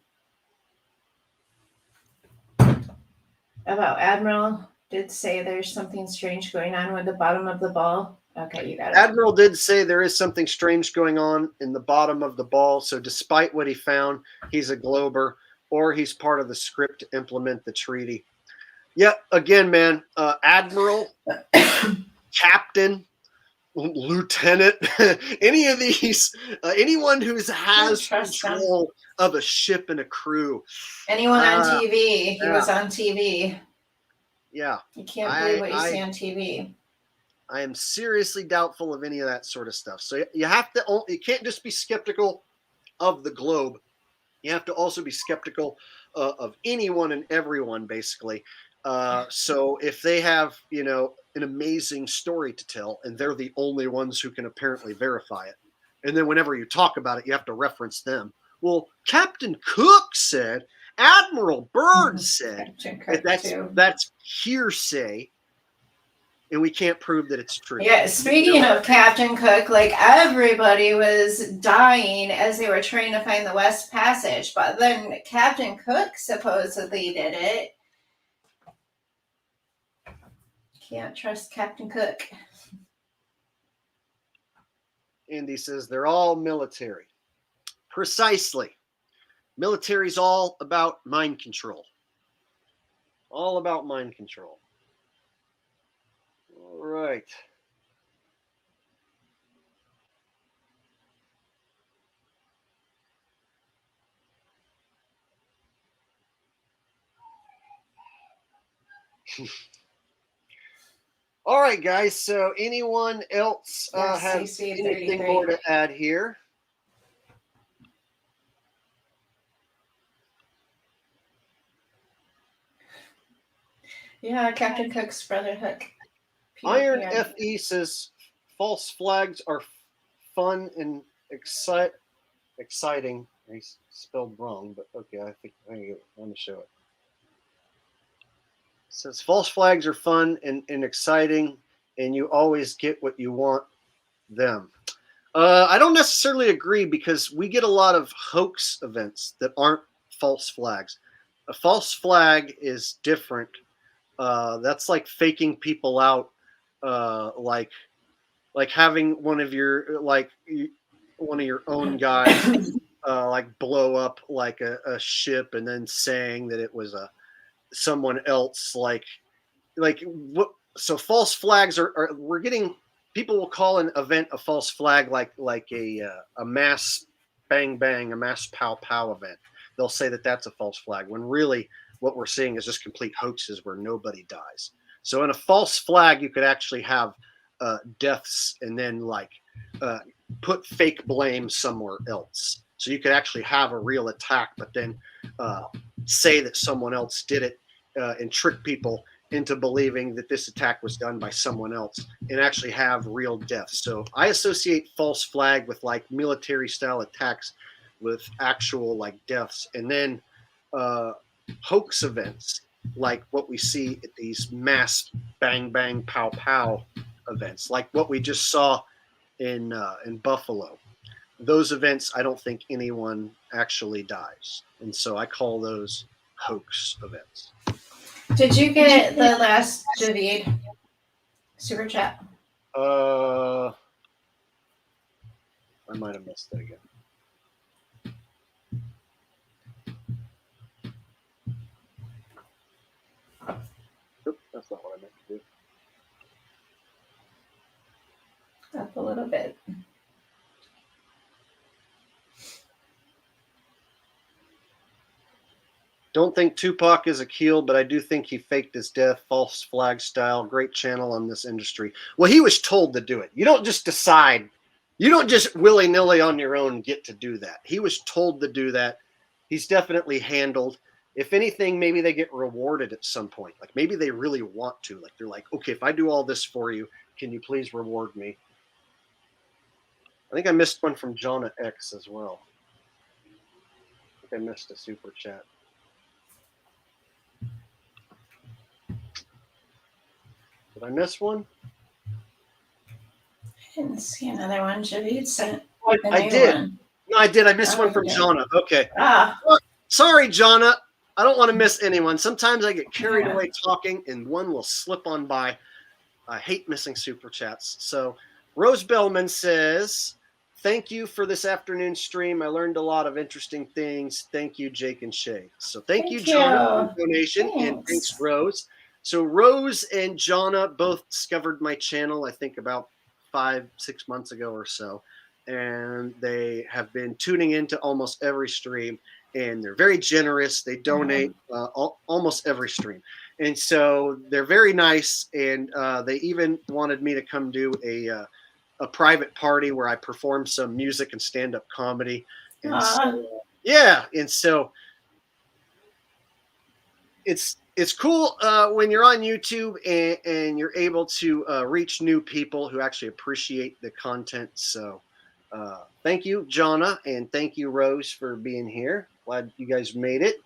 About Admiral did say there's something strange going on with the bottom of the ball. Okay, you got it. Admiral did say there is something strange going on in the bottom of the ball. So despite what he found, he's a glober, or he's part of the script to implement the treaty. Yeah, again, man, Admiral, Captain, Lieutenant, any of these, anyone who has control of a ship and a crew. Anyone on TV, he was on TV. Yeah. You can't believe what you see on TV. I am seriously doubtful of any of that sort of stuff. So you have to, you can't just be skeptical of the globe. You have to also be skeptical of anyone and everyone, basically. So if they have, you know, an amazing story to tell and they're the only ones who can apparently verify it, and then whenever you talk about it, you have to reference them. Well, Captain Cook said, Admiral Byrd said, that's hearsay, and we can't prove that it's true. Yeah, speaking of Captain Cook, like everybody was dying as they were trying to find the West Passage, but then Captain Cook supposedly did it. Can't trust Captain Cook. Andy says they're all military. Precisely. Military's all about mind control. All about mind control. All right. All right, guys. So anyone else has anything more to add here? Yeah, Captain Cook's brother Hook. Iron FE says false flags are fun and exciting. He's spelled wrong, but okay, I think I'm going to show it. It says false flags are fun and exciting, and you always get what you want them. I don't necessarily agree, because we get a lot of hoax events that aren't false flags. A false flag is different. That's like faking people out, like having one of your own guys like blow up like a ship and then saying that it was someone else, like what. So false flags are we're getting, people will call an event a false flag, like a mass bang bang, a mass pow pow event. They'll say that that's a false flag, when really what we're seeing is just complete hoaxes where nobody dies. So in a false flag, you could actually have deaths and then put fake blame somewhere else. So you could actually have a real attack, but then say that someone else did it and trick people into believing that this attack was done by someone else, and actually have real deaths. So I associate false flag with like military style attacks with actual like deaths, and then hoax events like what we see at these mass bang bang pow pow events, like what we just saw in Buffalo. Those events, I don't think anyone actually dies, and so I call those hoax events. Did you get the last David super chat? I might have missed that again. Oop, that's not what I meant to do. Up a little bit. Don't think Tupac is a keel, but I do think he faked his death, false flag style. Great channel on this industry. Well, he was told to do it. You don't just decide. You don't just willy-nilly on your own get to do that. He was told to do that. He's definitely handled. If anything, maybe they get rewarded at some point. Like maybe they really want to. Like they're like, okay, if I do all this for you, can you please reward me? I think I missed one from Jonna X as well. I think I missed a super chat. Did I miss one? I didn't see another one. Javid sent. I did. No, I did. I missed one from Jonna. Okay. Ah. Sorry, Jonna. I don't want to miss anyone. Sometimes I get carried away talking and one will slip on by. I hate missing super chats. So Rose Bellman says, thank you for this afternoon stream. I learned a lot of interesting things. Thank you, Jake and Shay. So thank you, Jonna, for the donation. And thanks, Rose. So Rose and Jonna both discovered my channel, I think about 5-6 months ago or so. And they have been tuning into almost every stream, and they're very generous. They donate almost every stream. And so they're very nice. And they even wanted me to come do a private party where I perform some music and stand-up comedy. And so, yeah. And so it's cool when you're on YouTube and you're able to reach new people who actually appreciate the content. So thank you, Jonna, and thank you, Rose, for being here. Glad you guys made it.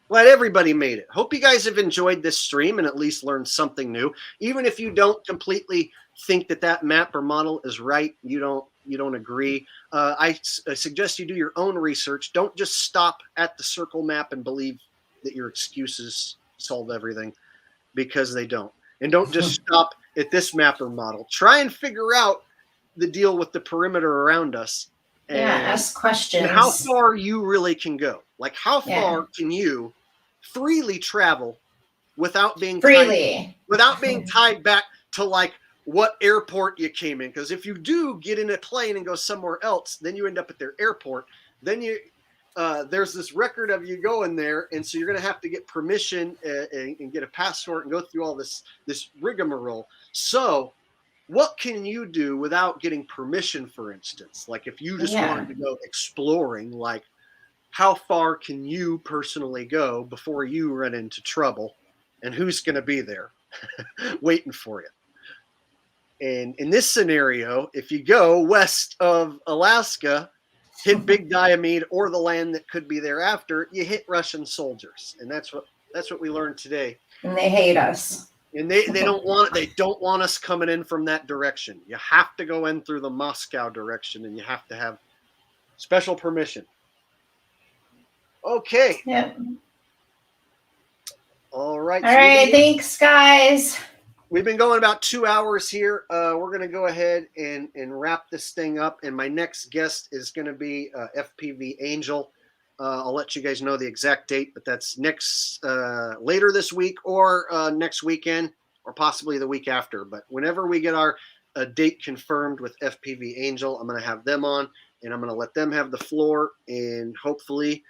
Glad everybody made it. Hope you guys have enjoyed this stream and at least learned something new. Even if you don't completely think that map or model is right, you don't agree, I suggest you do your own research. Don't just stop at the circle map and believe that your excuses solve everything, because they don't. And don't just stop at this map or model. Try and figure out the deal with the perimeter around us. And, ask questions. And how far you really can go. Like, how far can you freely travel without being tied back to like what airport you came in? Because if you do get in a plane and go somewhere else, then you end up at their airport. Then you there's this record of you going there, and so you're going to have to get permission and get a passport and go through all this rigmarole. So what can you do without getting permission, for instance? Like if you just wanted to go exploring, like how far can you personally go before you run into trouble, and who's going to be there waiting for you? And in this scenario, if you go west of Alaska, hit Big Diomede or the land that could be thereafter, you hit Russian soldiers. And that's what we learned today. And they hate us. And they don't want us coming in from that direction. You have to go in through the Moscow direction, and you have to have special permission. Okay. Yep. All right. All right. Thanks, guys. We've been going about 2 hours here. We're going to go ahead and wrap this thing up. And my next guest is going to be FPV Angel. I'll let you guys know the exact date, but that's later this week or next weekend or possibly the week after. But whenever we get our date confirmed with FPV Angel, I'm going to have them on, and I'm going to let them have the floor. And hopefully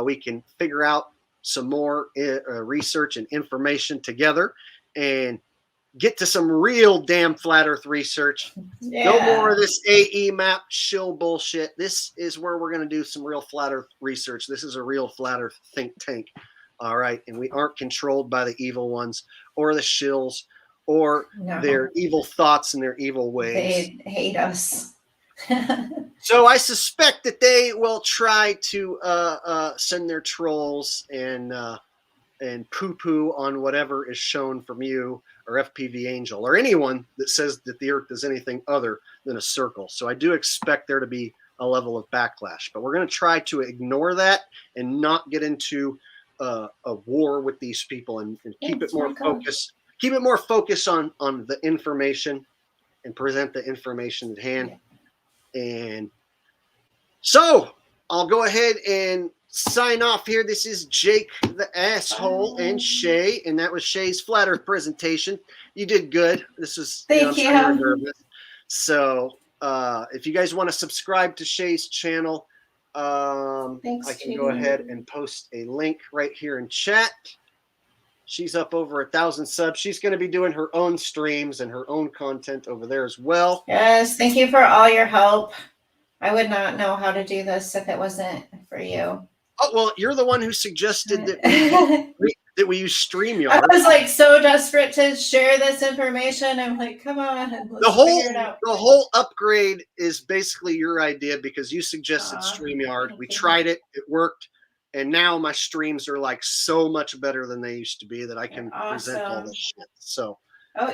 we can figure out some more research and information together and get to some real damn flat earth research. No more of this AE map shill bullshit. This is where we're going to do some real flat earth research. This is a real flat earth think tank. All right. And we aren't controlled by the evil ones or the shills or their evil thoughts and their evil ways. They hate us. So I suspect that they will try to send their trolls and poo-poo on whatever is shown from you or FPV Angel or anyone that says that the Earth is anything other than a circle. So I do expect there to be a level of backlash, but we're going to try to ignore that and not get into a war with these people and keep it more focused. Keep it more focused on the information and present the information at hand. And so I'll go ahead and sign off here. This is Jake the Asshole and Shay, and that was Shay's flat earth presentation. You did good. This is thank you. I'm nervous. So if you guys want to subscribe to Shay's channel, Thanks, I can go ahead and post a link right here in chat. She's up over 1,000 subs. She's going to be doing her own streams and her own content over there as well. Yes, thank you for all your help. I would not know how to do this if it wasn't for you. Oh, well, you're the one who suggested that we use StreamYard. I was like so desperate to share this information. I'm like, come on. The whole upgrade is basically your idea because you suggested StreamYard. We tried it. It worked. And now my streams are like so much better than they used to be that I can present all this shit. So,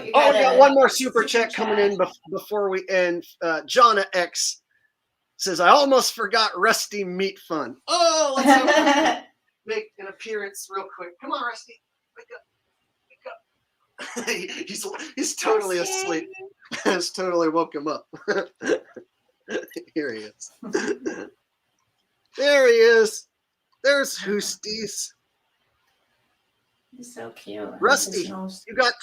we got one more super chat coming in before we end. Jonna X says, I almost forgot Rusty Meat Fun. Oh, let's make an appearance real quick. Come on, Rusty. Wake up. He's totally asleep. It's totally woke him up. Here he is. There he is. There's Hoosties. He's so cute. Rusty, His nose. you got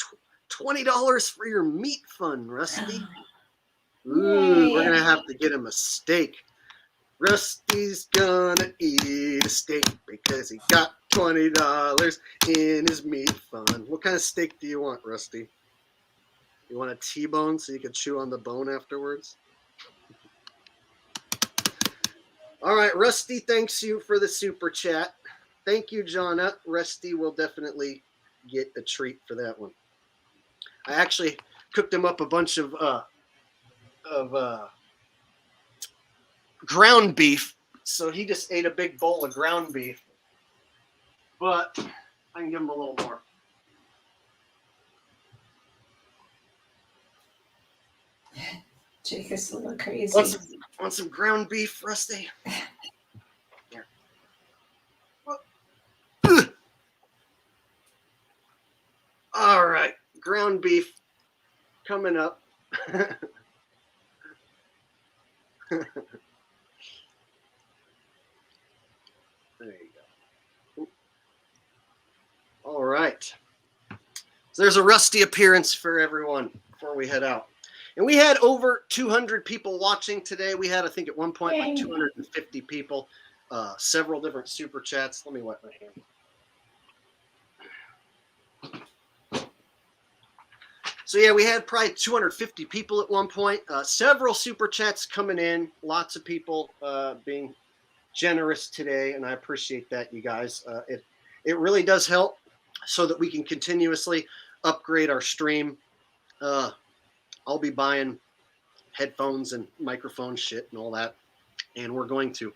$20 for your meat fund, Rusty. Ooh, we're gonna have to get him a steak. Rusty's gonna eat a steak because he got $20 in his meat fund. What kind of steak do you want, Rusty? You want a T-bone so you can chew on the bone afterwards? All right, Rusty, thanks you for the super chat. Thank you, Jonna. Rusty will definitely get a treat for that one. I actually cooked him up a bunch of ground beef, so he just ate a big bowl of ground beef. But I can give him a little more. Jake is a little crazy. Want some ground beef, Rusty? Here. All right, ground beef coming up. There you go. All right. So there's a Rusty appearance for everyone before we head out. And we had over 200 people watching today. We had, I think, at one point, like 250 people, several different super chats. Let me wipe my hand. So, yeah, we had probably 250 people at one point. Several super chats coming in. Lots of people being generous today, and I appreciate that, you guys. It really does help so that we can continuously upgrade our stream. I'll be buying headphones and microphone shit and all that. And we're going to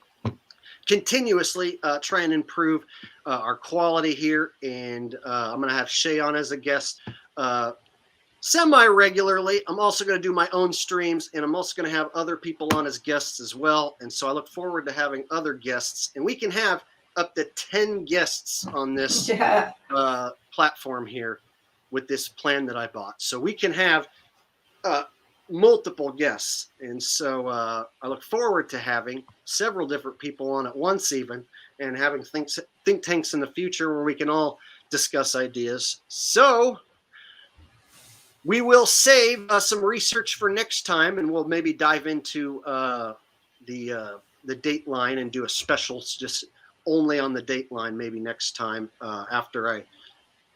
continuously try and improve our quality here. And I'm going to have Shay on as a guest semi-regularly. I'm also going to do my own streams, and I'm also going to have other people on as guests as well. And so I look forward to having other guests. And we can have up to 10 guests on this platform here with this plan that I bought. So we can have multiple guests, and so I look forward to having several different people on at once, even, and having think tanks in the future where we can all discuss ideas. So we will save some research for next time, and we'll maybe dive into the dateline and do a special just only on the dateline maybe next time after I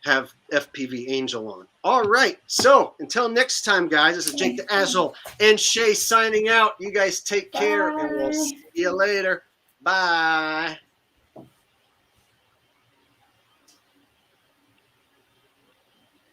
have FPV Angel on. All right. So until next time, guys, this is Jake the Asshole and Shay signing out. You guys take care, and we'll see you later. Bye.